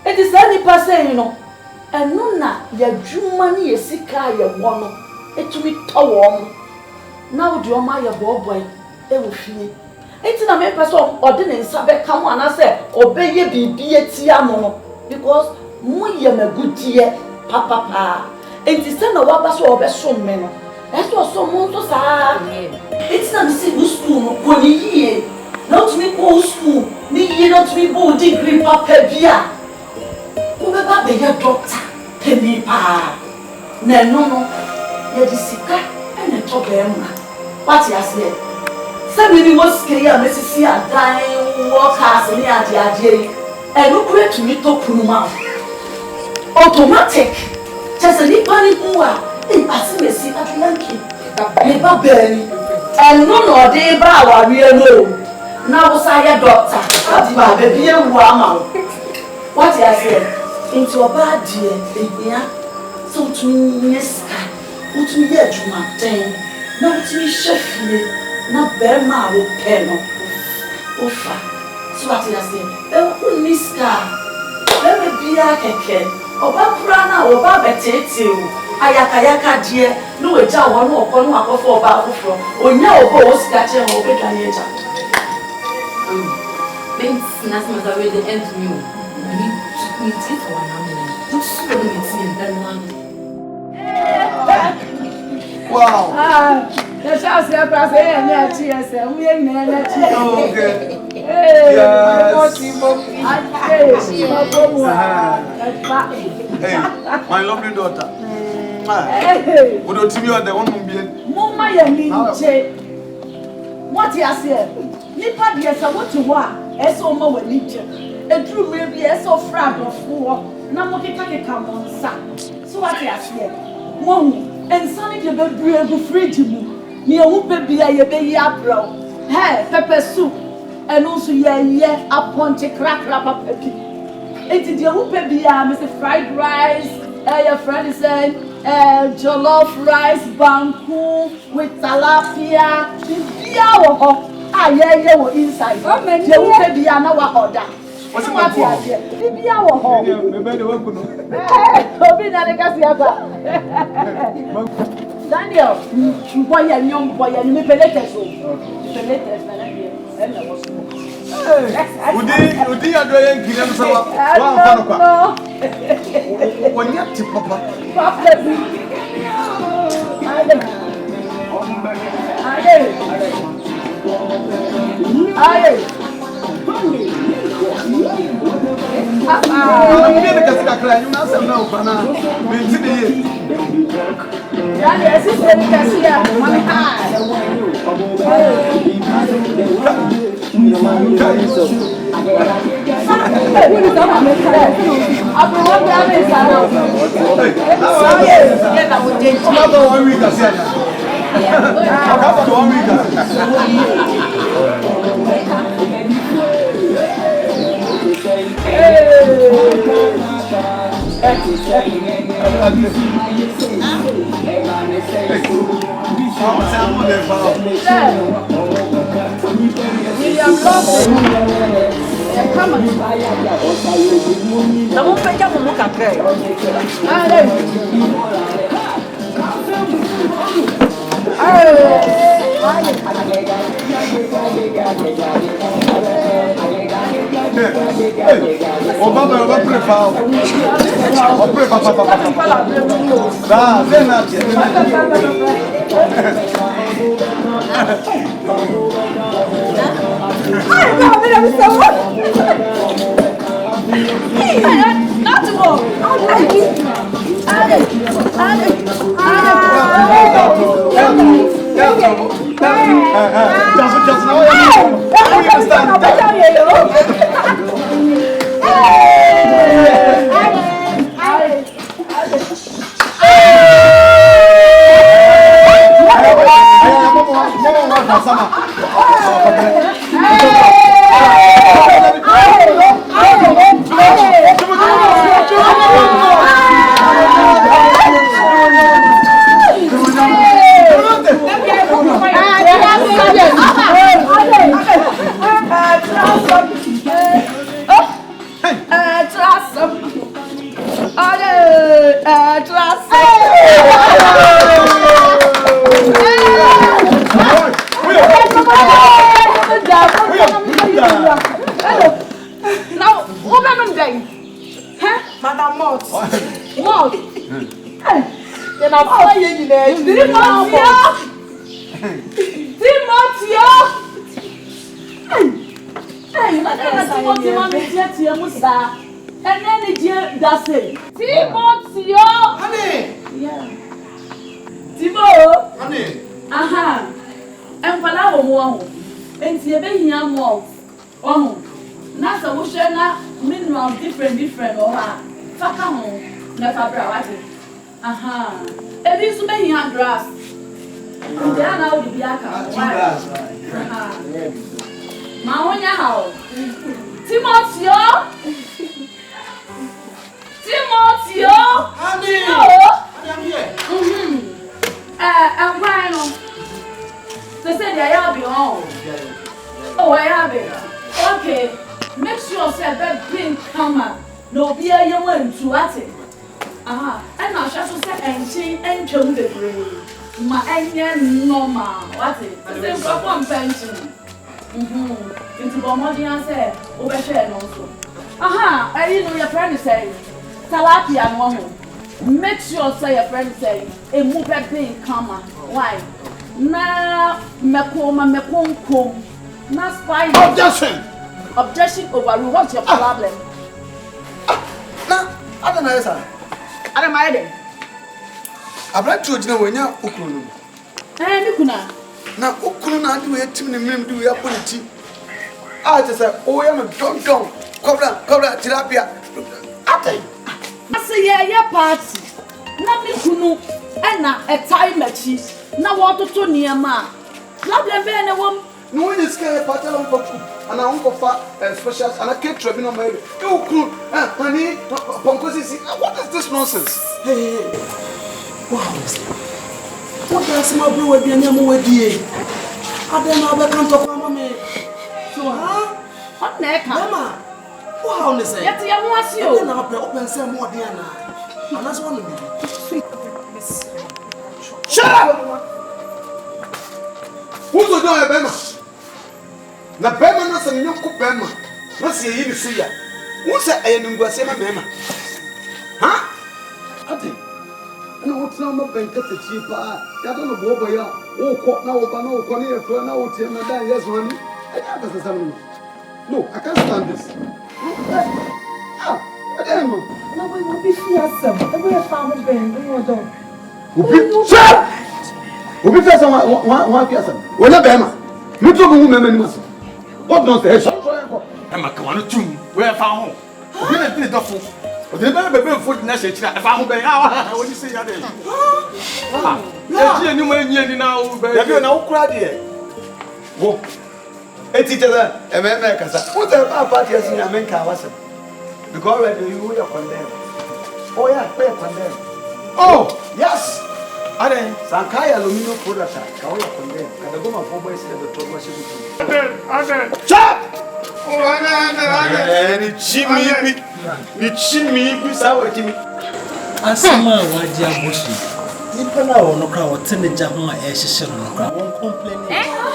[SPEAKER 3] It is any person, you know. And no, your Jew money is sick. I want it to be warm. Now, do my boy, they will feel. It's not a person ordinary Sabbath. Come on, I say, obey ye be a tiamo because we am a good dear, papa. It is not a wabas or best so many. That's what someone to say. It's not a single school, when ye not me go school, me not me go degree, papa beer. Who ever be your doctor? Penny pa. No, you're the sicker and the top emma. What you say? Somebody was clear, Mrs. Sia dying, walk house near the idea, and look great to me to Puma. Automatic. Just a little panic more. They pass me see at Yankee. Never burning. And no, they bow, we know. Now, was I a doctor? What baby, what you say? Into a bad dear, yeah. So to me, yes, what me yet to my thing. Not to me, chef, not bear my pen. Oh, so what you say?
[SPEAKER 9] Niska. Let me be a keke. Oba prana, oba betete. Ayaka dear. No, a jaw, one or one of oba from. Or no, go scatcher or big anaja.
[SPEAKER 1] Things nothing was already end to you. We did for 1 minute. Just so we see and then one.
[SPEAKER 7] Wow.
[SPEAKER 2] The chance to pass any cheers and we ain't any cheers.
[SPEAKER 7] Okay.
[SPEAKER 2] Hey,
[SPEAKER 7] My lovely daughter.
[SPEAKER 2] hey,
[SPEAKER 7] Would you tell me what they want to be?
[SPEAKER 2] Mama, you say, what you say? Nipa, yes, I want to walk. As all my nature. A true maybe as so frag of 4. Now, can come on, son. So what you say? One and Sonny, you will be able to free to move. Near Whoopie, I be a bro. Hey, pepper soup. And also, yeah, upon to crack rubber peppy. It is your Whoopie, Mr. Fried rice. Your friend is saying, jollof rice, banku with tilapia. Ah, yeah, inside. Oh, man, you will be an hour order. What's the matter? Be our home. Daniel, boy, and young boy, and me peletes.
[SPEAKER 7] Would you doing Killian Sawa? When you tip Papa.
[SPEAKER 1] They say they are be home. Oh, I have it. Okay. Make sure say
[SPEAKER 9] been come. No beer, you went to at it. Aha, and I shall say, and she and chum the grave. My onion normal, what it? The same one pension. Into Bomodi and say, overshare also. Aha, I didn't know your friend say, Talapia and one. Make sure say your friend say, a move at being come. Why? Now, Mekoma, not spy.
[SPEAKER 7] Objection!
[SPEAKER 9] Objection overruled. What's your problem?
[SPEAKER 7] Now, I don't know, sir.
[SPEAKER 9] I don't mind it.
[SPEAKER 7] I've let you know when you're Ukunu.
[SPEAKER 9] Eh, Nukuna.
[SPEAKER 7] Now, Ukuna do it to me, do your politics. I just said, oh, I'm a don't, cobra, tilapia.
[SPEAKER 9] I say, yeah, party. Nothing Kunu, and a time at cheese. Now, water to near ma. Not the very woman.
[SPEAKER 7] No one is scared, Patel, and I won't for specials, and I can't travel on my Ukunu, honey, Poncosi. What is this nonsense? Hey, wow. What does my brother be any more dear? I don't know about can't talk about me. So, huh?
[SPEAKER 9] What neck,
[SPEAKER 7] Mama? Wow, listen.
[SPEAKER 9] Yet, I want you.
[SPEAKER 7] I'm not open some more dear now. And that's one of me. Shut up! Who's the door, Bema? Na Bema na sa nyoko Bema. Na se yi ni se ya. Who say ayinungwase ma Bema? Ha? Ati. Na wotina ma benka techi pa. Ya do no bobo ya. Wo ko na wo ba na wo ko ne efra na wo tie na dan yes money. I can't understand. No, I can't stand this. I don't know.
[SPEAKER 2] No, we will be fearsome. The way I found Ben, we will do.
[SPEAKER 7] Shut! Obi fẹ́ sọ wọn fi ẹsẹ̀ wọ́n yẹ bẹ́ẹ̀ ma mi tó bí wọ́n mẹ́mẹ́ ni ma sọ wọ́n dùn sẹ́ ẹ sọ.
[SPEAKER 5] ẹ ma kàn wọ́n ní tún wọ́n yẹ fa ho òbí náà ti dọ̀ fún òbí náà bẹ̀rẹ̀ fún ní ẹsẹ̀ kyerẹ́ ẹ fa ho bẹ́ẹ̀ yà wọ́n ní sẹ́ yà dẹ̀ yẹ ẹni mọ ẹni ẹni náà wọ́n bẹ́ẹ̀.
[SPEAKER 7] Yàbí ọ̀nà okura diẹ wọ́ etí tẹ sẹ ẹ mẹ́mẹ́ kasa wọ́n tẹ bá pàtì ẹsẹ̀ ní amẹ́ nkà wá sẹ because already you yẹ condemn oh yeah pay condemn oh yes. Ade sankaya aluminium product ka wo condemn ka da goma for boys da to go shi ku ade chap oh ade ni chimi bi sa wa chimi
[SPEAKER 10] asama waji abushi nipa na wo no kra wo tene ja ho a e hyehye no kra won complain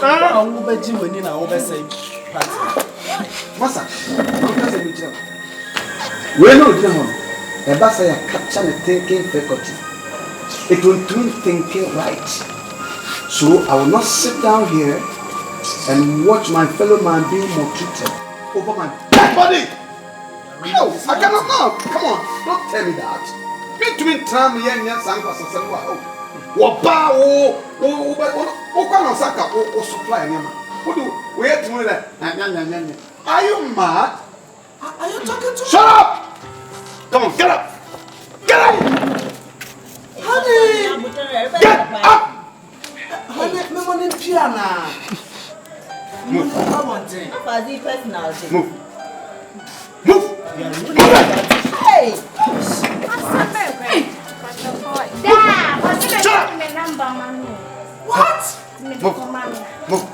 [SPEAKER 10] ah wo ba ji wani na wo ba say party
[SPEAKER 7] masa wo ka se mi chira we no dina ho e ba say capture the thinking faculty. It will do thinking right. So I will not sit down here and watch my fellow man being maltreated over my dead body. No, I cannot. No, come on, don't tell me that. Between time and yes, I'm going to say, supply. What do we have to do that? Are you mad? Are you talking to me? Shut up! Come on, get up! Get up! Honey! Get up! Honey, me money piano. Move. Move. Move.
[SPEAKER 3] Hey!
[SPEAKER 7] What? Move.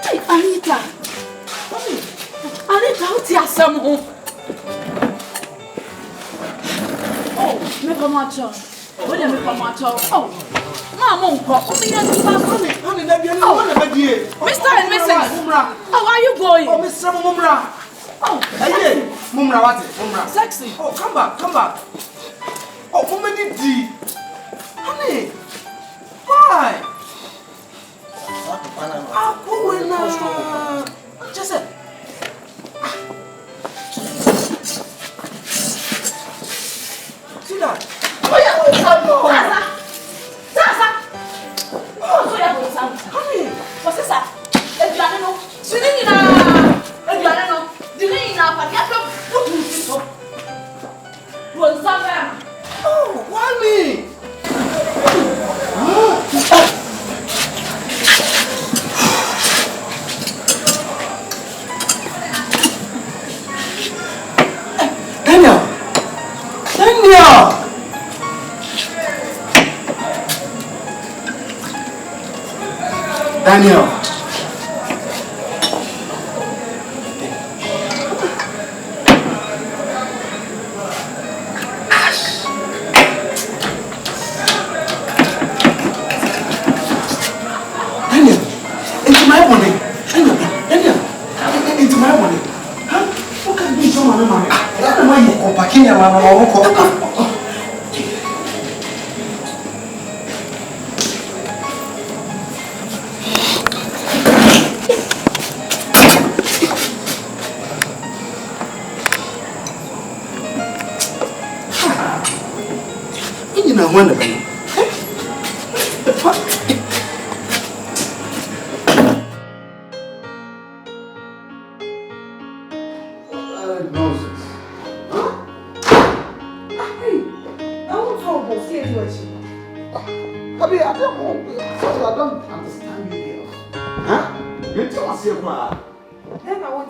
[SPEAKER 9] Hey, Anita! Anita, what's your son? Oh, me come out. When me come out. Oh, Mama, honey, Mr. and Mrs. How are you going?
[SPEAKER 7] Oh, Mr. Mumra.
[SPEAKER 9] Oh,
[SPEAKER 7] hey, Mumra, what? Mumra.
[SPEAKER 9] Sexy.
[SPEAKER 7] Oh, come back. Oh, Mumma did D. Honey, why? I'm going now. Just say. See that?
[SPEAKER 9] Oh, yeah, Sasa. Oh, so yeah, Sasa.
[SPEAKER 7] Honey,
[SPEAKER 9] what's this? Eduardo, Sinina. Eduardo, Dinina, but you have to put this up. Was that?
[SPEAKER 7] oh, why me? Daniel.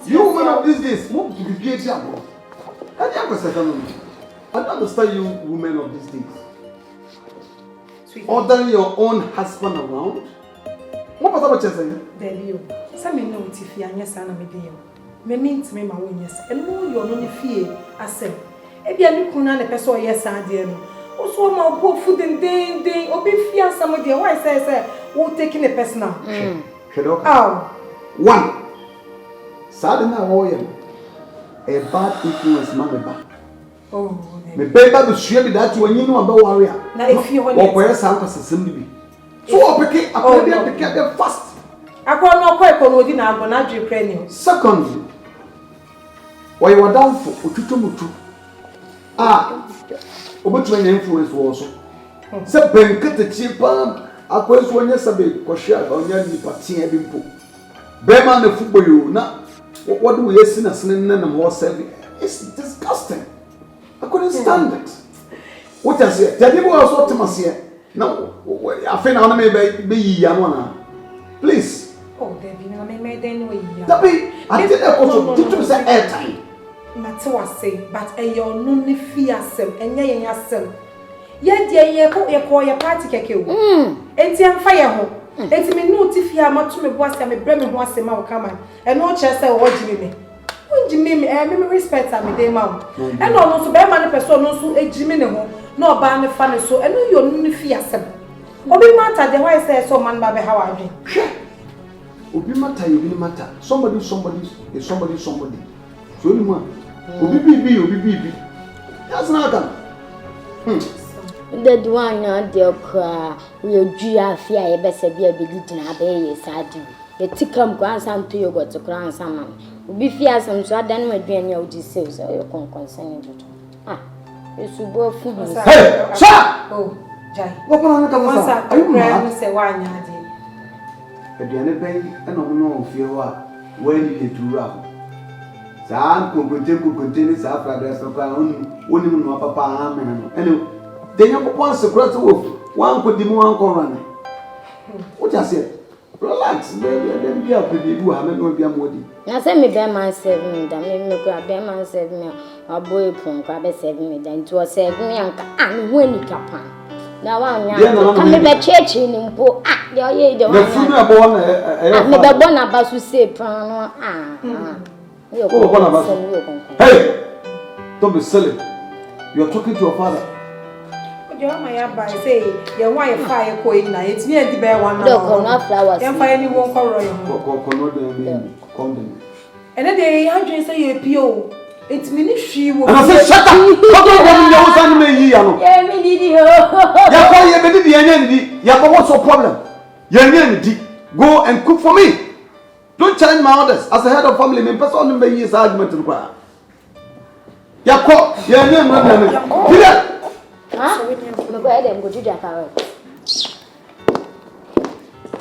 [SPEAKER 8] You woman of these days, I don't understand you women of these days. Ordering your own husband around? What was that saying?
[SPEAKER 2] Delio. Some know if you are yes, and I'm me means me my own yes, and no, you're not fear. I said, if you are looking at a person, yes, I did. Also, my poor food and day, or be fear somebody. Why say, we'll take in a person now. Oh,
[SPEAKER 8] one. Suddenly, I a bad influence, mamma. Oh, me baby, to share with that when you know about Ware.
[SPEAKER 2] Now, if you want to
[SPEAKER 8] wear some assembly. So, I pick up fast.
[SPEAKER 2] I can't not quite on within our bonage cranium.
[SPEAKER 8] Secondly, why you are down for Utumutu. Over to an influence also. So, Benka the cheap palm, I was one yesterday, or share on your party having put. Bearman the football, you now. What do we see as an and more serving? It's disgusting. I couldn't stand it. What I say? Tell people also to me here. No, I think I may be young. Please.
[SPEAKER 2] Oh, Debbie, I made anyway.
[SPEAKER 8] Debbie, I did a also to say airtime.
[SPEAKER 2] Matter was say, but a your nunny fear sem, and yay yourself. Yet, ye call your party cake. And fire home. It's me no if you are much to me was a Bremen was a mouth come and no Chester or Jimmy. When Jimmy, I respect me, dear mom. And almost bear money person, no so a Jimmy no ban the funny so, and no you're no fear sem. Or be matter, the why say so man, Baby, how I do.
[SPEAKER 8] Obi matter, you be matter. Somebody is somebody. So you want. Obi. That's not done.
[SPEAKER 11] The one on the cry, we'll do our fear, best be a big dinner, baby, sadi. The tickle grandson to you got to grandson. Will be fearsome, so I don't know when you're deceased or your concern. Ah, it's a boy food.
[SPEAKER 8] Hey, shut!
[SPEAKER 2] Oh, Jai.
[SPEAKER 8] What on the
[SPEAKER 2] once I say why not?
[SPEAKER 8] But the other baby, and no fear what when you get to rub. Sam could continue after address of only no papa, and then you once across the wolf, one could be more run. What I said? Relax, baby, and then be up with you. I don't know if you're
[SPEAKER 11] now send me bear man 7 that made me grab bear man 7 or boy punk grab a 7 then to a 7 and when you capan. Now I'm a church in Bo. Ah, the
[SPEAKER 8] born
[SPEAKER 11] about to say,
[SPEAKER 8] hey, don't be silly. You're talking to your father.
[SPEAKER 2] Your my say, your wife fire coin night. It's near the bear one.
[SPEAKER 11] No flowers.
[SPEAKER 2] Can't find anyone for royal. And then they had to say a PO. It's ministry.
[SPEAKER 8] And I said, shut up! What's your problem? Go and cook for me. Don't challenge my orders. As a head of family, my person may use argument to cry.
[SPEAKER 11] Huh? Go ahead and go to the parrot.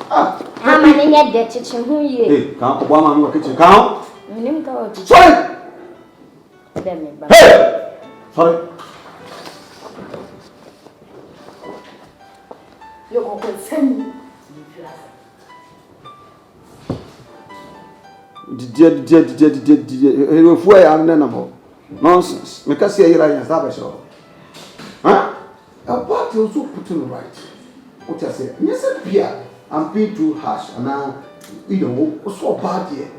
[SPEAKER 11] How many get the kitchen? Who ye?
[SPEAKER 8] Hey, come, one man, kitchen, come.
[SPEAKER 11] Sorry!
[SPEAKER 8] Hey! Sorry.
[SPEAKER 2] You're going to send me.
[SPEAKER 8] Nonsense. Make us say you're a huh? A party also put in right. What I say? Yes, I'm being too harsh, and now you know, so bad here.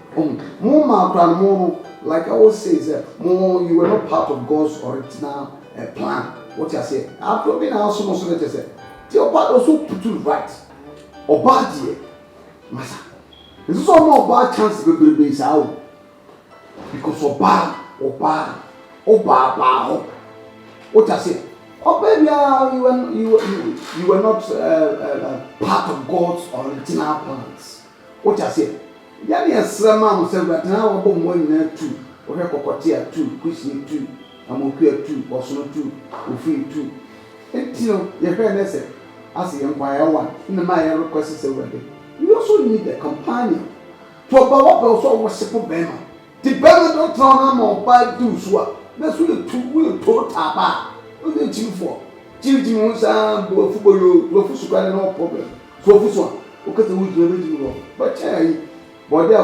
[SPEAKER 8] More, like I always say, more you were not part of God's original plan. What I say? After being also most of it, say, your part also put in right. Or bad here, Massa. This is all more bad chance to be based out because of bad. What I say? Oh baby, you were not part of God's original plans. What I say? Yani Srama said that now we're going to or Cocotia 2, Christian 2, Amokia 2, Boston 2, Ufi 2. And you know, your parents said, as the Empire 1, in the Maya request already. You also need a companion to about also worship Bema. The Bema don't turn on by do so. That's what the 2 will told Tapa. What did you for? Jimmy Monsa, football, no problem. So, this one, because the wood will but body a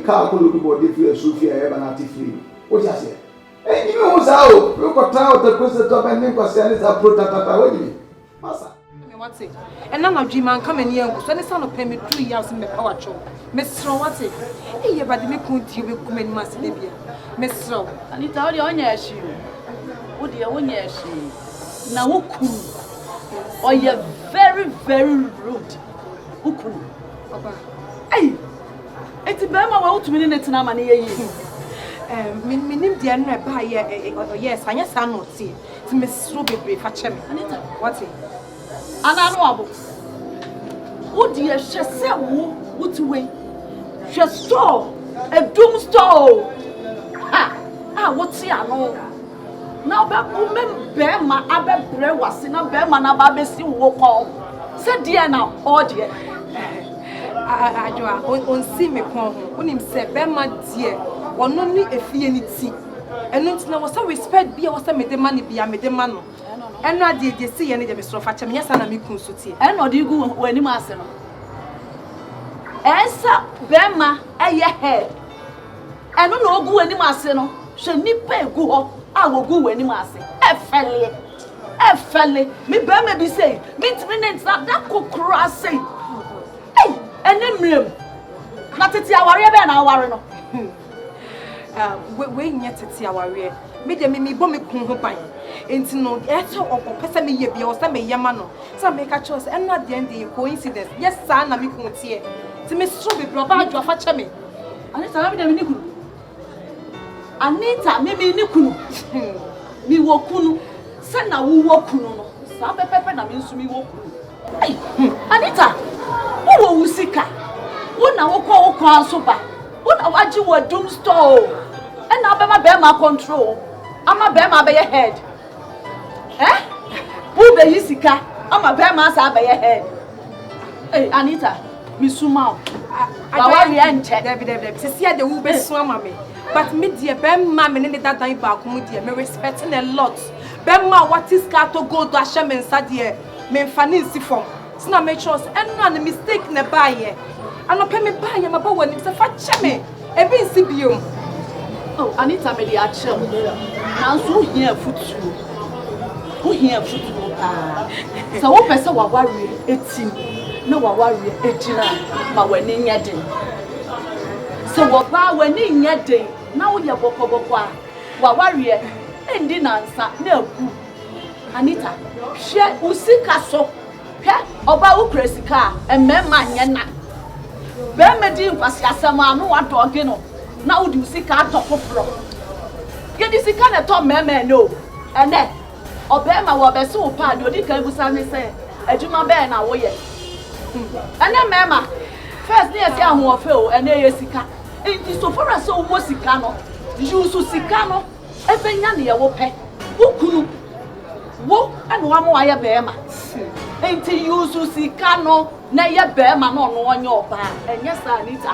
[SPEAKER 8] car could look body for Sophia ever not free. What I say? Hey, you know what's out? Look at how the person top and name was saying is a protata. Massa.
[SPEAKER 2] What's it? And none of G-Man coming here, so the son of Pemmy 3 years in the power show. Miss Row, what's it? Hey, but the make you will come in Mass Libya. Miss Row,
[SPEAKER 9] and it's all on your shoe. Would you own your shoe? Now, who could? Or you're very, very rude. Who could? Hey! It's a Bama out to me in it now, money.
[SPEAKER 2] Minim dear no buy yes, I yes I not see. To Miss Ruby for Chem. What's it?
[SPEAKER 9] And I know. Would you just say what way? Just store a doom store. What's here? Now, Bema, Abbe Bre was in a Bema, and Abbe see walk on. Said dear now, oh dear.
[SPEAKER 2] I on see me come when him say Bema dear, or no need a fee any tea. And no was some respect be was made the money be a made the man. And not did you see any of Mr. Fatcham, yes, and I make consulti. And what do you go when you must know? Esa Bema a year head. And no go any masino, shall nip go. I will go when you must say, Effie, me Bema be saying, meet minutes that could cross say. Hey, and then room. Not at Awarie and Awarie. We yet at Awarie. Me de me bomb me into no eto or Pessamy ye be or some yamano. Some make a choice and not the end the coincidence. Yes, son, I'm going here. To Miss Ruby, provide your fatchame. And it's a little Anita, maybe Nikunu. Me wokunu. Send na wu wokunu. Sabe pepe na minsu mi wokunu. Hey, Anita, who will sika? Who na woko ansoba? Who na waji wo doom store? And now be my control. I'm a be your head. Who be sika? I'm a be my head. Hey, Anita, misuma. Awarie enche. David, see the who be swama me. But me dear Bema me need that time back me dear me respecting a lot. Bema what is got to go to Hashem and Sadia me fani si form. It's not my choice and no mistake na buy here. I no pay me buy am about when it's a fat cheme. E be CBO.
[SPEAKER 9] Oh, Anita me dey achel. Now so here foot you. Who here foot you? So what person wa Ware 18. No wa Ware 18 ma wani nyeden. So what ba wani nyeden. Now you boko wa Ware endi nansa na abu. Anita, hwe usika so. Hwe oba wo kresika emema nyena. Be medi nkwasi asema no wadoge no. Na wo di usika atofofro. Ye di sika na to mema no. Ene obema wo be so pa de odi kan busa ne se adwuma be na wo ye. Ene mema first ne esi ahofe o ene ye sika. Enti so for so wo sika no. Yusu sika no ebenya ne ye wo pe. Wo kunu wo ene wa mo aye bema. Enti yusu sika no na ye bema no no onye oba. Enye sa Anita.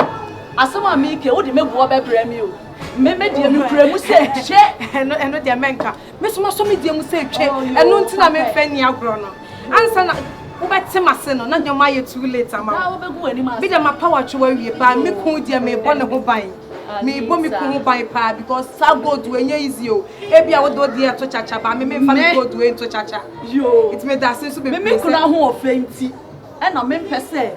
[SPEAKER 9] Asema mi ke wo di mebu obebre mi o. Me die mi kura mu se hwe
[SPEAKER 2] eno de menka. Me so me die mu se hwe. Eno ntina me fa ni agro no. Ansa na wo bete mase no na nyoma ye too late ama.
[SPEAKER 9] Na wo begu ani ma.
[SPEAKER 2] Bi de ma power twa wie ba me kun die me bo ne ho ban. Me bo me kun ho ban pa because sa go do enye easy o. Ebia wo do de to chacha ba me fa me go do to chacha.
[SPEAKER 9] Yo.
[SPEAKER 2] It me that sense so be
[SPEAKER 9] me kuna ho ofenti. E na me pese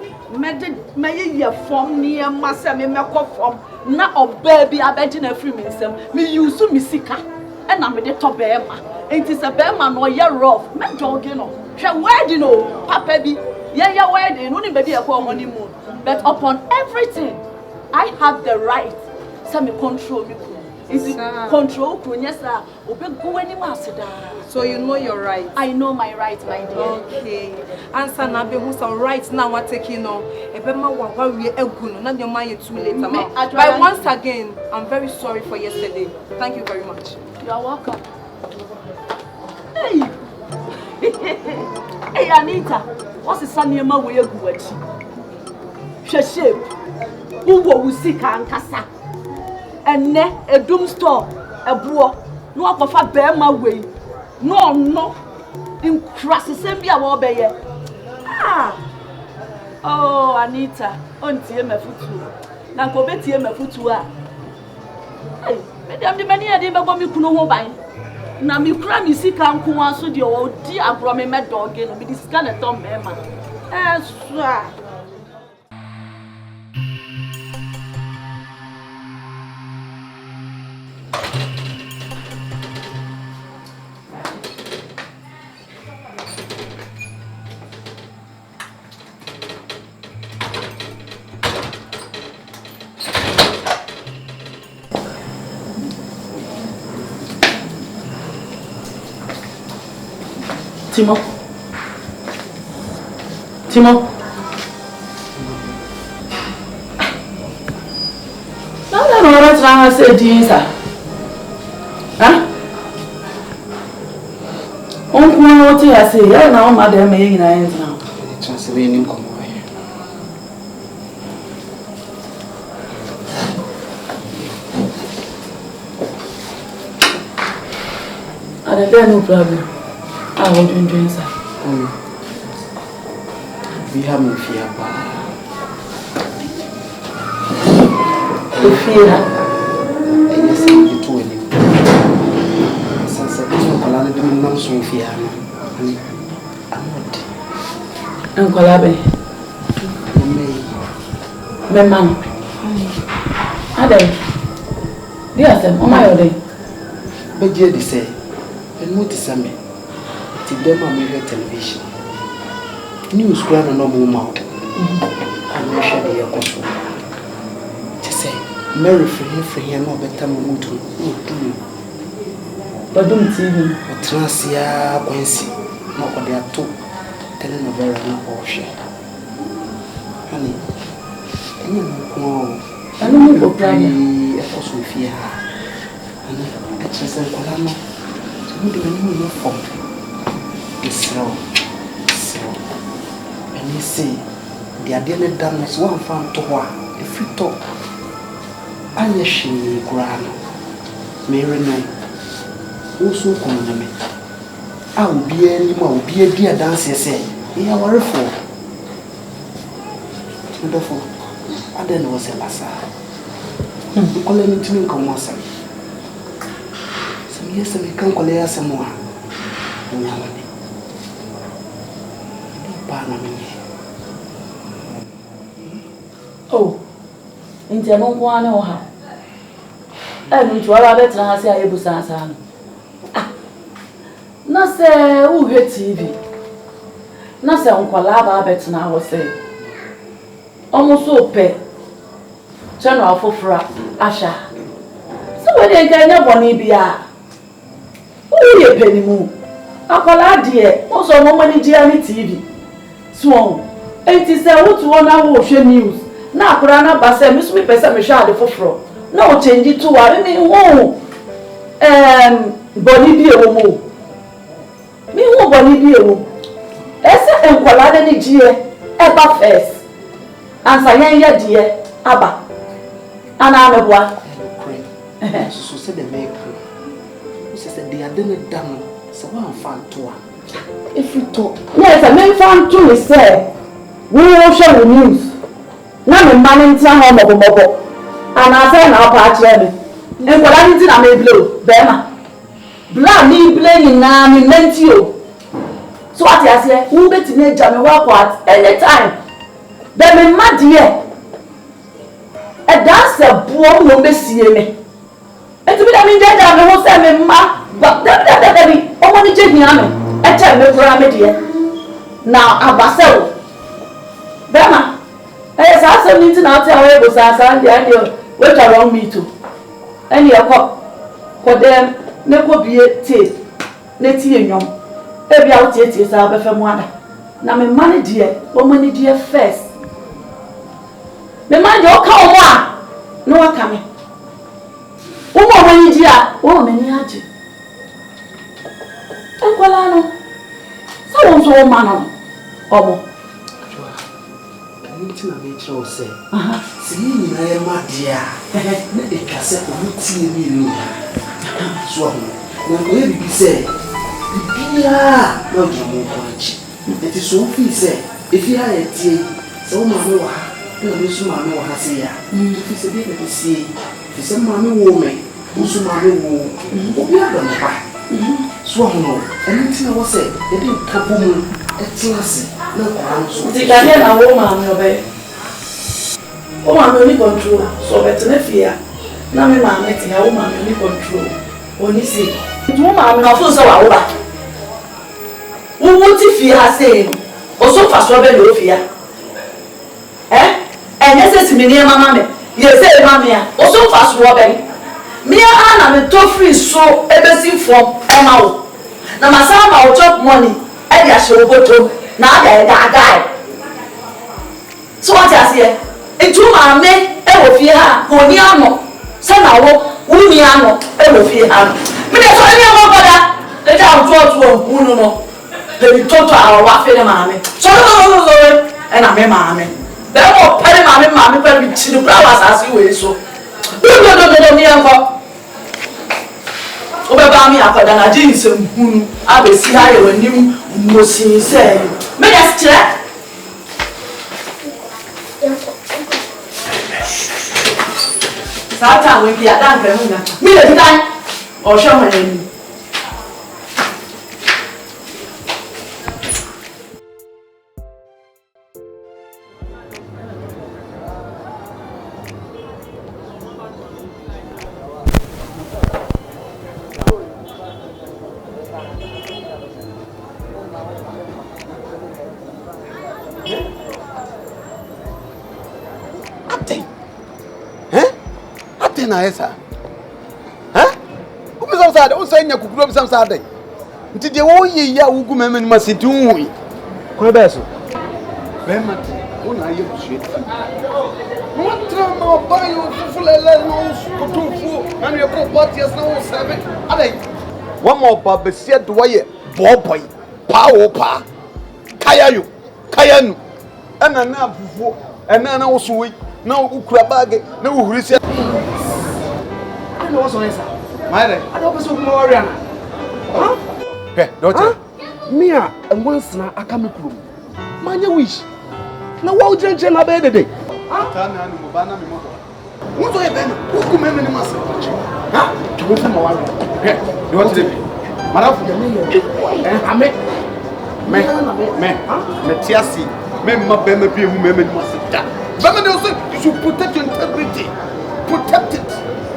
[SPEAKER 9] me ye form ni e ma se me mekọ form na oba bi abeji na free me nsem me use me sika e na me de to be ma enti se be ma no ye rough me joge no hwe wedding no papa bi ye wedding no ni be bi e ko honeymoon but upon everything I have the right to me control me Control Kunyasa, go any master.
[SPEAKER 2] So you know your right.
[SPEAKER 9] I know my right, my dear.
[SPEAKER 2] Okay. Answer now be who's right now what taking on. Ebema wa we eguno na your mind too late. But once again, I'm very sorry for yesterday. Thank you very much.
[SPEAKER 9] You are welcome. Hey. Hey Anita, what's the son your mother will go at? Shape. Who will see Kankasa? And ne a doom store, a bro, no up of a bear my way. No, in crasses and be a war bear. Ah, oh, Anita, until my foot. Now go bet my foot to her. Hey, Madame de Mania de Babomi Kuno by. Now me cram you see Kwan so dear old dear Abrami mad dog and be this kind of dumb man. That's right. Timo. Now that I'm trying to say things, huh? What you say? Yeah, now madam, me now.
[SPEAKER 8] Transylvanian come away.
[SPEAKER 9] I don't no problem. I won't drink, sir.
[SPEAKER 8] We have no fear,
[SPEAKER 9] The fear?
[SPEAKER 8] Yes, I'm between you. Since I don't know so fear, I'm not.
[SPEAKER 9] Uncle Abbey. My man. Adam. Dear sir, on my day.
[SPEAKER 8] But dear, they say, and notice me. Them on television. News grand and no more. I'm not sure they are also. To say, Mary free and no better mood to do.
[SPEAKER 9] But don't TV.
[SPEAKER 8] But Transia, Quincy, not what they are two. Telling a very no share. Honey, and you I don't know what Granny also fear her. And it's just a column. So, do you know for? So, and you see, the idea done was one found to her. If you talk, and she grand, Mary, no, also come to me. I will be any more, be a dear dancer, say, we are worried for. Therefore, I don't know a lassa. You call him to me, come on, some years and we can't call her some more.
[SPEAKER 9] Oh, in Jamon Kwan or how? And to our better, I say, I will say, not say who hate TV. Not say Uncle Lava better now, say. Almost so pay. Turn off for Asha. So when they get your bonny be a who you penny moo? Uncle Adia, also no money TV. So, it is a wood to 1 hour news. Now, Kurana Bassa, Miss Me Pesa Michelle for fro. No change it to I mean, whoa. Bonnie be a woman. Me who Bonnie be a woman. Essa and Colada de Gia, Abba first. And Sayanya dear, Abba. And I'm a boy.
[SPEAKER 8] So said the maker. Who said they are done it done. So I'm fan to her. If you talk,
[SPEAKER 9] yes, I may find to me, sir. We will show the news. Now, my man in town home of a mobile. And I say now, party. And what I did, I may blow. Bema. Blood me playing now, me meant you. So, what I say, who bet in a jammy walk at any time? Then, me mad dear. A dancer, poor woman, see me. And to be the mean that I will say, me ma, but that be only taking on me. I tell me for a media. Now, Abbasel. Bema, I have some meeting out there was as I did. What around me too. Any for them, never be a tape, Netty and Yum. Every out it is our Befamwana. Now, my money dear, woman dear first. The man don't come one. No one coming. Woman, dear, woman, yaji. Uncle, someone's old man. Oh,
[SPEAKER 4] anything I make you say, see, I am my dear. It can say, me. So, when we say, yeah, no, you won't. It is so free, say, if you are a tea, so mamma, no, so mamma will say, if it's a bit to see, it's a mammy woman, who's mammy woo, we are done. So, no, anything I was say, they didn't come home. No, I'm woman, obey. Oh, I'm only control, so better fear. Now, my mamma, a woman, only control. Only see, it's woman, I'm not so over. Who would if you are saying, or so fast, no fear? Eh? And yes, it's me near mamma. You say, mamma, or so fast, Robin. Me and I'm a tough so everything from Emma. Now, my son, I'll chop money. I shall go to now that guy. So what I say? It's too many, Evofia, Honiano, Sanao, Uniano, Evofia. But that's all your mother. Let our thoughts won't, Uno. They talk to our waffle, mammy. So, and I'm a mammy. There were penny mammy, very to the flowers as you will so. No, Obey me up than a jeans and whom I will see how you knew most say. May I check? That time will be a damn me at the time or show my name.
[SPEAKER 5] Na esa o bisa sa de o say nya kukuro bisa sa de nti de wo yi ya wo gu memenu masiti hu ko be so be mat o na ye busu mo tra ma ba yo fulele no kutufu na ne ko patias na wo sebe adai wa mo ba be se de wo ye boboy pa wo pa kayanu ana na afufu ana na wo so wi na wo kura bag na wo hurisi what's on inside? My I don't know Ware. Huh? Okay, daughter. Mia and once now I come through. Man, you wish. Now what drink na bed today? Huh? Tana no bana me mo. What do you ben? Who come me must? Huh? To go from Ware. Okay, daughter. Marafu. Me tiasi. Me mabbe me bi hu me must da. But me also you should protect your integrity. Protect it.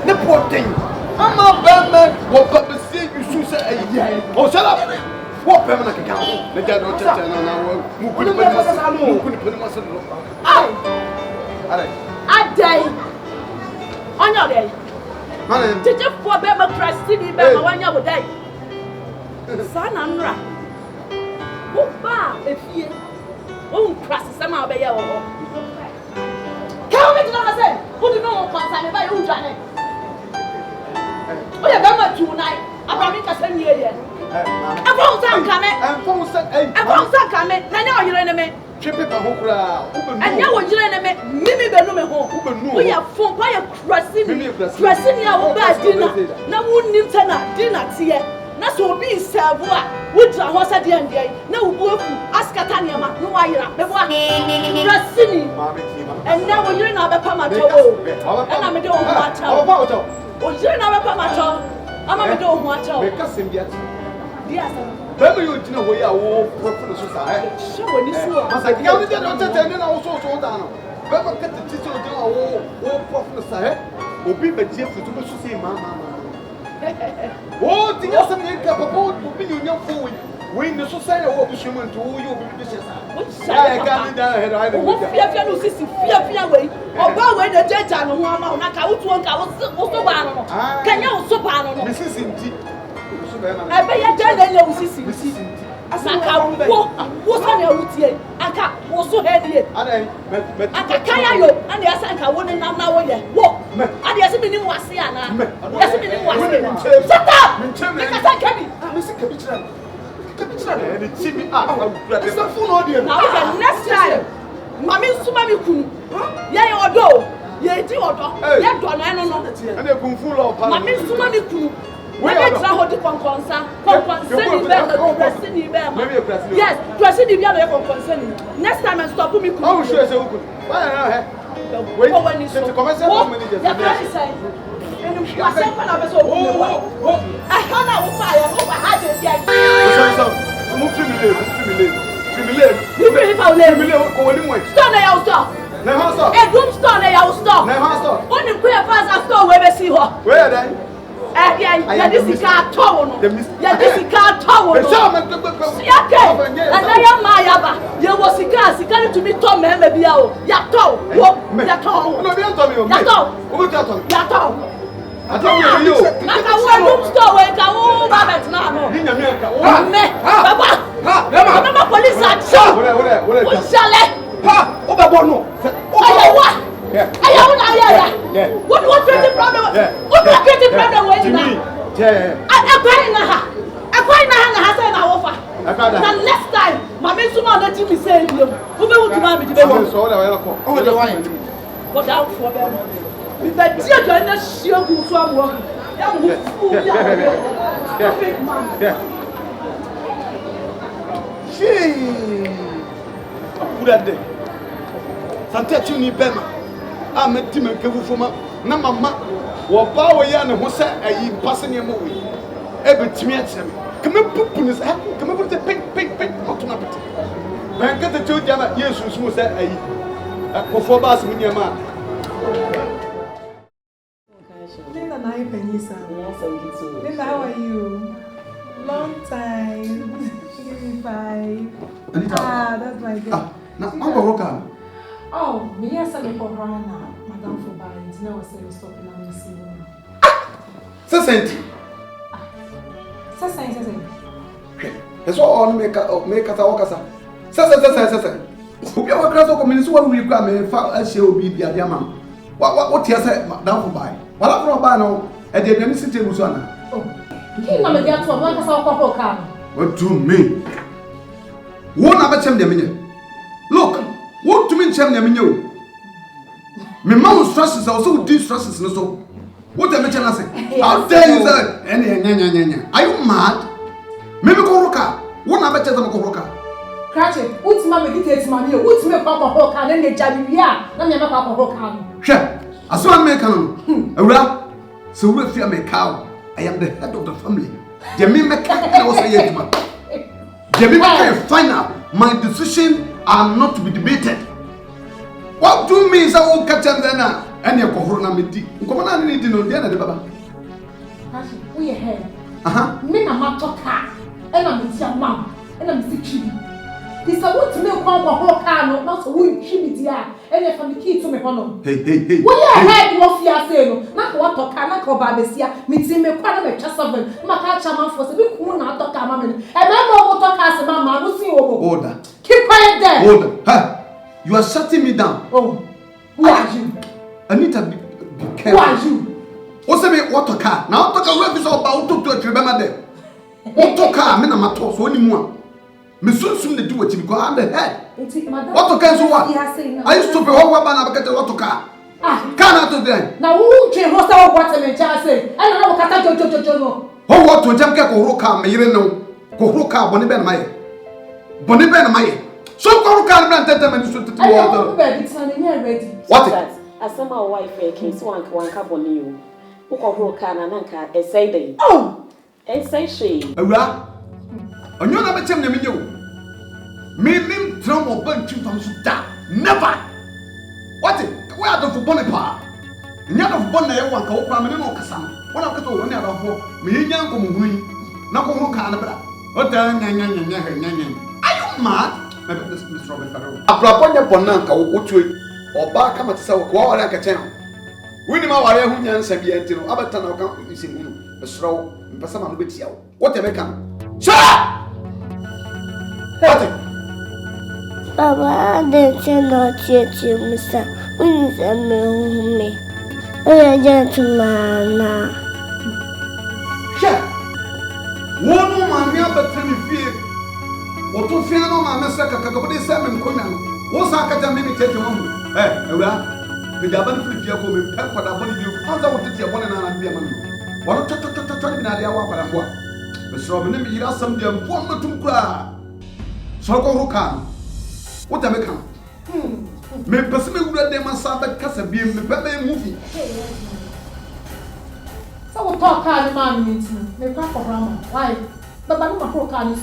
[SPEAKER 5] The poor thing. I'm not bad man. What Papa say you should say, yeah. Oh, shut up. What permanent account? The guy don't touch and now. Who could put myself? Oh, I die. On your day. Did you for Bema Christine? Bema when you would die. Son, I'm right. Who bar if you won't cross somehow by your home? Tell me to say, who do you know what's by you, Janet? Oh, you're going tonight. I'm coming to send you here. I found some coming. I found some coming. I know you're enemy. Chip it a whole crowd. And now you're enemy. Mimi Benome home. We are from by a crossing our bad dinner. Now wouldn't you turn a dinner here? That's what being served. Which I was at the end day. No work. Ask Catania, no, I am. And now you're in our Pamato. And I'm a door. Oh, you're not a Pamato. I'm a door watcher. Because him yet. Yes, remember you know where you are for the society. Sure, when you saw us, I can't get on the tender also so down. Remember, get the teacher of the war for the society. Or be a dear for to see Mamma. Oh, the other capable to be your fool. We in the society of Bushuman to who you will be business.
[SPEAKER 9] I can't fear no sister, fear way. Or go away the judge and one on a cow to one cow, so banner. Can you so banner?
[SPEAKER 5] Mrs. Inti.
[SPEAKER 9] I bet you tell you, Mrs. As I can't what's on your routine. I can't also head it. I can't go, and the Asanka wouldn't now yet. Walk. I guess it was Siana. Yes, it was. Shut up! Because I can't be. Mr. Capitran. And it's me up. It's a full audience. Now, next time, Mammy Sumami, yea or do, yea, do or do, yet do I don't know. And they're full of Mammy Sumami. When I travel to concern, yes, President Biano concern. Next time I stop me. Oh, sure, so good. Wait, when you say to commercial, I can't fire over hard yet. I don't know you. I can't room store where I can't Babette now. Remember police at show. What shall I? Ha! Obabono. What? What creative problem? What creative problem with me? I quite has an offer. Now next time, my men soon let you say you. Who will to mammy to be oh, the wine. What out for them? With that dear Joanna, she will go from work. She put that day. Sometimes you need better. I met him and Kavu for my mamma. What power yan who said a passing your movie. Every time, come and put his head, come and put the pink, not to happen. When I get the 2 years, who said a for bus with your man.
[SPEAKER 2] Linda, how are you? Long time. Bye. That's my girl.
[SPEAKER 8] Now, I'm going to
[SPEAKER 2] oh, me yes, I'm for her now. Madame for buying. Now I say we're stopping and we see you.
[SPEAKER 8] Sasenti.
[SPEAKER 2] Sasenti.
[SPEAKER 8] That's all make us our casa. Sasa. Who are class of communities who will come and file as she will be the Diamond. What you say, Madame for buying? Well, I'm from Bano. And the Ministry was on.
[SPEAKER 2] Oh, you know, the other one has our couple car.
[SPEAKER 8] What to me? One of them, look, what to mean, Champion? My mom's stresses also distresses, so what I mention, I say, I'll tell you that. Are you mad? Maybe Koroka, one of them Koroka.
[SPEAKER 2] Cratchit, what's my dictates, my meal? What's my papa Hoka, and then the Jabia, and your papa Hoka.
[SPEAKER 8] Sure, I saw a man, a rap. So if you are a cow, I am the head of the family. Jamie McCann was a young man. Jamie McCann, final. My decisions are not to be debated. What do means I will catch them then? And your corona meeting. Come on, I need to know the end of the Baba.
[SPEAKER 2] We are here. Men are not talking, and I'm your mom, and I'm sick. This is what to make one for her car, not so we should be there. And if I'm the key to me, hey. What you heard what you are saying? Not what to can call Babesia, meeting me quite a chest of them. My chairman for the big woman out of Camman. And I'm not talk as a mamma, no see order. Keep quiet there.
[SPEAKER 8] Order. You are shutting me down.
[SPEAKER 2] Oh, who are you?
[SPEAKER 8] Anita, be careful.
[SPEAKER 2] Who are you?
[SPEAKER 8] What's the what to car? Now talk a rubbish about to remember them. What to car? Men are my toss anymore. Me soon they do it because I'm the head. What to cancel what? Are you stupid? What about what to car? Can't out there.
[SPEAKER 2] Now who can host our water and say? I don't know what I do.
[SPEAKER 8] Oh, what to jump Koroka, me you know. Koroka, Boniben May. Boniben May. So Koroka and Tetaman should to water. What?
[SPEAKER 6] As some of my wife came so one carbon you. Who Koroka and Anka, a say they.
[SPEAKER 2] Oh,
[SPEAKER 6] a say she.
[SPEAKER 8] And you're not a champion, you. Me, drum or burn 2 times to die. Never. What? Where are the Bonaparte? None of Bonnet one called Pramino Cassam. One of the one of me young woman, no Canada.
[SPEAKER 5] What are you mad? Mr. Robert Farrow. A proponent Bonanka will go or back come at South Ware like a town. Winnie Ware who can say until Aberton account is in a straw and Passama with you. What a become? Shut up!
[SPEAKER 12] Baba, I didn't not yet, you, Mr. Wins and me. Oh, a gentleman.
[SPEAKER 5] Shut one man, me up at me fear. What to fear no man, Mr. Kakabody Salmon Conan. What's our cat and maybe take you home? Eh, the Daban Philip will pep for that one of you. As I wanted your one and I'll be a man. What to tell me that they are what? Mr. Robin, you have some damn one to cry. So go who can. What have I come? Me personally would have them as a casa being the baby movie.
[SPEAKER 1] So we'll talk hard man meeting. Me crack for Rama. Why? But I don't know how can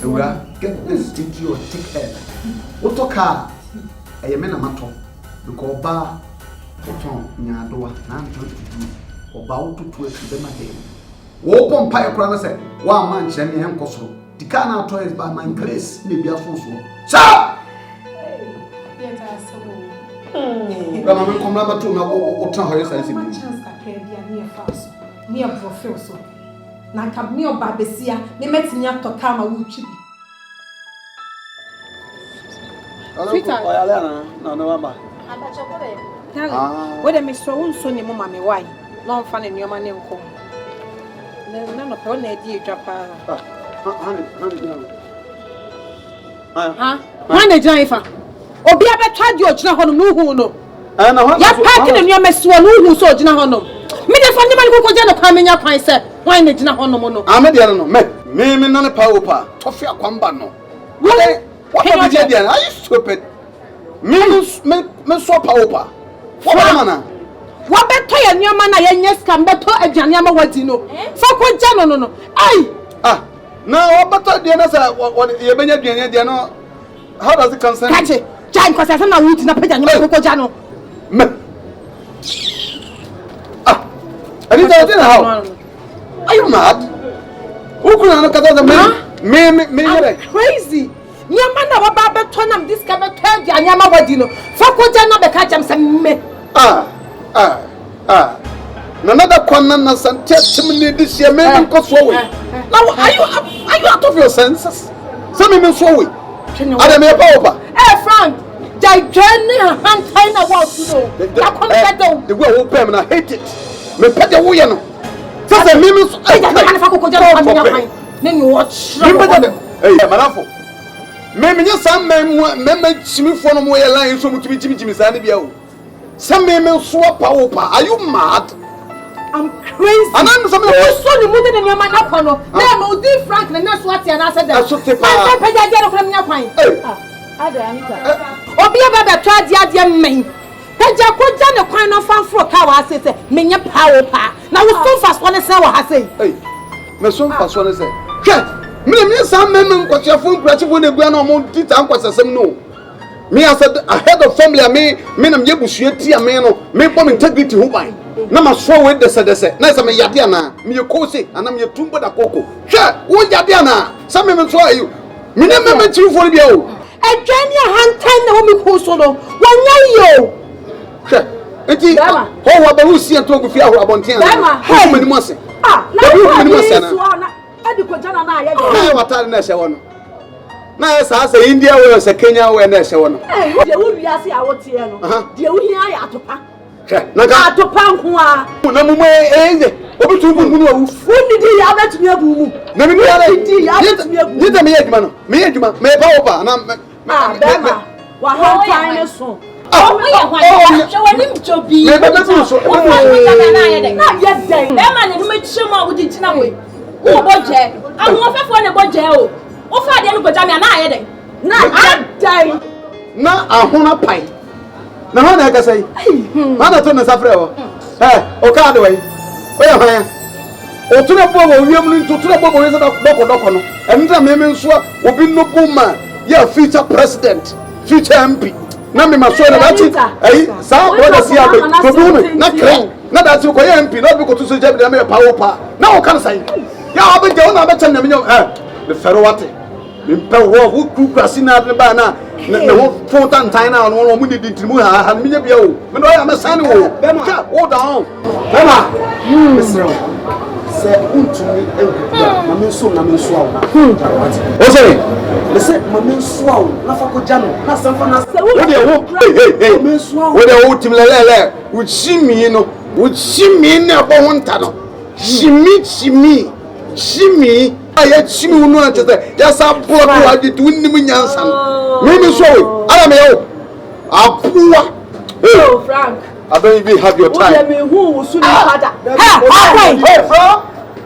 [SPEAKER 5] get this stick your thick head. What talk hard? A man a matter. Because bar, what on Yadua, Nan to do, or bow to twist to them again. Open pie crana said, one man, Jenny and Cosro. The canal toys by my grace, maybe a fool. Sir! Ramon come number 2 now, or tell her, I see.
[SPEAKER 2] Chance I play near fast, near professor. Na kabni oba besia ne metini atoka ma wuchi bi.
[SPEAKER 7] Sweetheart. No mama.
[SPEAKER 2] Where me so unso ne mama me why. No mfa ne nyoma ne nko. Na no pe na edi edwapa. When the driver. Obi abetwa di ogina hono no hu no. Ya park ne nyoma so no hu so ogina hono. Me dey fandi man ko je no kwa menya kwan se. Why na gina hono mo no?
[SPEAKER 5] Amedia no me na power pa. Tofi akwamba no. What are you doing? Are you stupid? Me so power pa. What mana?
[SPEAKER 2] What beto ya nyoma na yenye scam beto aduane ama wadi no. Fa ko je no. Ai!
[SPEAKER 5] Now what beto dia na say ye benya aduane dia no. How does it concern?
[SPEAKER 2] Kache. Jai ko say na wuti na peda nyoma ko ja no.
[SPEAKER 5] Me. Anita didn't how? Are you mad? Who could not cut me
[SPEAKER 2] crazy. Nyama na wa ba beto na this ka beto aduane ama wadi no. Fa ko ja no be ka jam say me.
[SPEAKER 5] Another corner na santimini this year maybe cause way. Now are you out of your senses? Some me so way. Are me power?
[SPEAKER 2] Frank, jai journey hand time about to know. Ya come better. The way open and I hate it. Me pet the way no. Say me so I can fa ko ja no family fine. Then you watch.
[SPEAKER 5] Hey, manafo. Me some me chimi for no mo line so mutimi sa na bia o. Some me swap power. Are you mad?
[SPEAKER 2] I'm crazy.
[SPEAKER 5] And I'm some
[SPEAKER 2] so the mother than your man up on. Now no di Frank na na swat ya na said that.
[SPEAKER 5] So te pa.
[SPEAKER 2] I pay ya no from your fine. Obi aba twa dia men. Peja ko ja ne kwan no fanfro ka wa say menye power pa. Na wo so fast one say wa ha say.
[SPEAKER 5] Hey. Me so fast one say. Me some men nkwatiafo nkurachifo na egua na omo tita nkwasasem no. Me as a head of family me na me busua ti ame no me bom integrity hu ban. Na ma so we dese na say me yade ana me kosi ana me tumbo da koko. Wo yade ana some me so ayu. Me na me chirifo bia o.
[SPEAKER 2] Adwane hantan na wo me ko so no. Wanya yo.
[SPEAKER 5] Enti ho wa ba husi anto go fi ahoro abonten na. Ho mani mo ase.
[SPEAKER 2] Na mani mo ase na. Adi ko jana na aye de.
[SPEAKER 5] Na watare na ehye wono. Na esa asa India we ose Kenya we na ehye wono.
[SPEAKER 9] De wo wiase a wo tie no. De wo hia ya atopa.
[SPEAKER 5] Na ka
[SPEAKER 9] atopa nko a.
[SPEAKER 5] Na mumu eze. Obi tu gungu no awu.
[SPEAKER 9] Woni di ya betumi abu mu.
[SPEAKER 5] Na mi ya
[SPEAKER 9] di ya betumi abu.
[SPEAKER 5] Ni da me yeduma no. Me yeduma. Me pa opa na
[SPEAKER 9] bema. Wa hantan ne so.
[SPEAKER 1] Oh, yeah, show him to be.
[SPEAKER 5] Me be so.
[SPEAKER 1] Na ye den. Bema ne me chima wo di tina we. Wo boje. Ahun ofefo ne boje o. Wo fa de no boja me na ye den. Na adai.
[SPEAKER 5] Na ahuna pai. Na ho na ka sai. Ma na to na safre o. O ka de we. O ya hwan. O tuna bo wo wiem ni to tuna bo bo se doko no. Entra me nso obi no bu ma ya future president, future MP. Na me maso na dati. Sa bo da sia be to bu me na kren. Na dati ko ya MP na bi ko to so jabi na me power pa. Na o kan sai. Ya obi je o na be chen na me nyo me fero wate. Mimpa wo wo kwasi na de ba na wo fontan tan na no mo di ntimu ha me nya bia o me no ya me sane wo ka wo down bema misro se untumi enkuda ma me so na me so awo o se le se ma me so awo na fa ko jano na sanfa na wo de wo wo de wo timlelele wo chimi no wo chimi na bo wonta no chimi aya chimi unu na tete ya sa block wa de unnim nyansa no me so ara me yo apuwa
[SPEAKER 1] Oh Frank,
[SPEAKER 5] I don't even have your time.
[SPEAKER 1] Hey,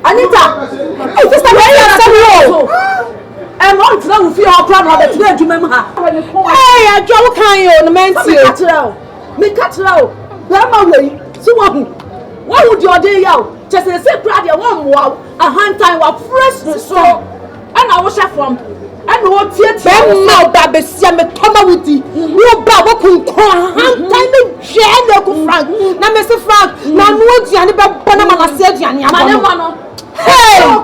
[SPEAKER 1] Anita, hey, sister, where you are? I'm on to know if you are proud of the today to remember. Hey, I don't care on the men's me catch out. Grandma way, so what would your day out? Just a say proud your one wow, a hand time was fresh so and I was from. And what yet? No, baby, see me come with you. No, Baba can call. I'm time to share Frank. Now, Mr. Frank, now what you are about Panama said, hey,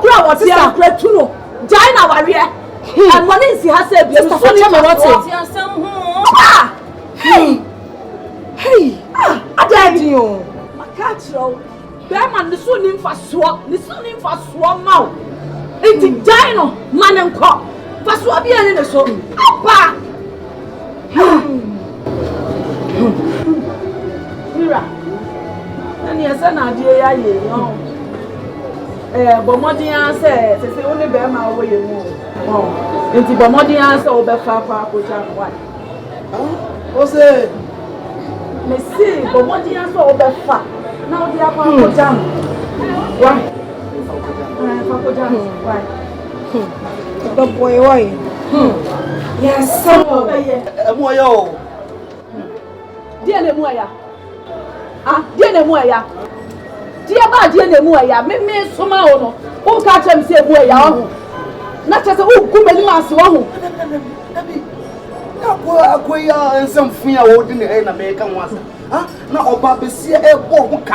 [SPEAKER 1] what's your great to know? Dine Awarie. And one is he has said, Mr. Hey, I tell you, my catch roll. Bearman, the soon in for swap, the soon in for swap mouth. It's dino, man and cop. Passo a bien in the soul. Apa! Mira, and yes, and I dear, Bomodian says, it's only bear my way. Into Bomodian so be far, which I'm white. What's it? Missy, Bomodian so be far. Now the upper jam. Why? Why? The boy, why? Yes, so.
[SPEAKER 5] Moyo.
[SPEAKER 1] Dear Moya. Ah, dear Moya. Dear Bad, dear Moya, me so my own. Who catch him say, boy, not as a who come and ask one.
[SPEAKER 4] Akwaya and some fear holding the end American ones. Huh? Now, Baba see a walk.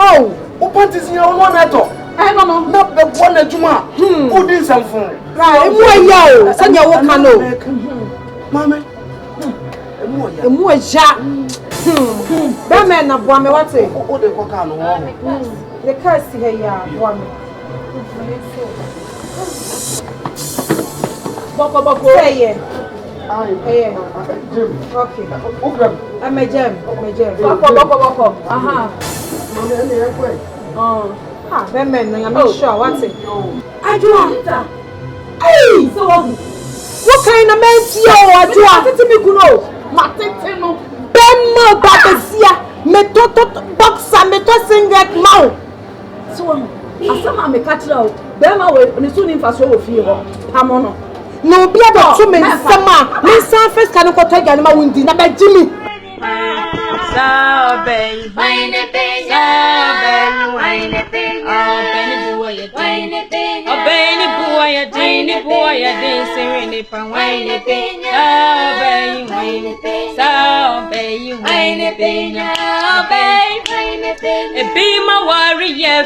[SPEAKER 4] Oh, what is your one at all? I don't know, not the one at Juma. Who did something? Right,
[SPEAKER 1] yo, send your walk.
[SPEAKER 4] Mamma,
[SPEAKER 1] a more jack. That man, a woman, what's it?
[SPEAKER 4] Oh, the cockano.
[SPEAKER 1] The curse here, one. Boko, say it. Okay. I'm a gem. Boko. Aha. Oh. Ah, that man, I'm not sure what's it. I do. Hey, so what kind of man is you? I do. I think you know. Matino. Bemmo Babesia. Metoto boxer. Metoto singlet mouth. So, I saw my catch out. Bemmo will soon in for show of you. Pamono. No, be about 2 minutes. Summer. Miss Surface can go take an amount in about Jimmy.
[SPEAKER 13] Be my warrior,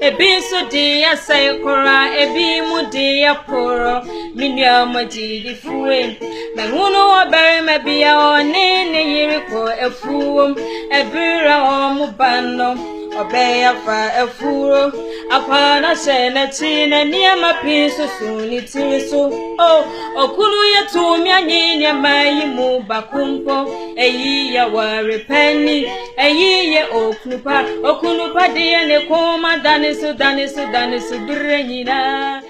[SPEAKER 13] a be so dear, say, Cora, a be mudia poro, Minia Maji, Fuen, Maguno, Barry, maybe our name, a fool, a bura or mubano. Obey a fool, upon a senatin, and near my piece so soon it is so. Oh, Kuluya to me, and ye, my move bakumpo, a year Ware penny, a year old Knupa, or Kunupa, dear, and a coma, Danisu, Danisu, Danisu, Drenina.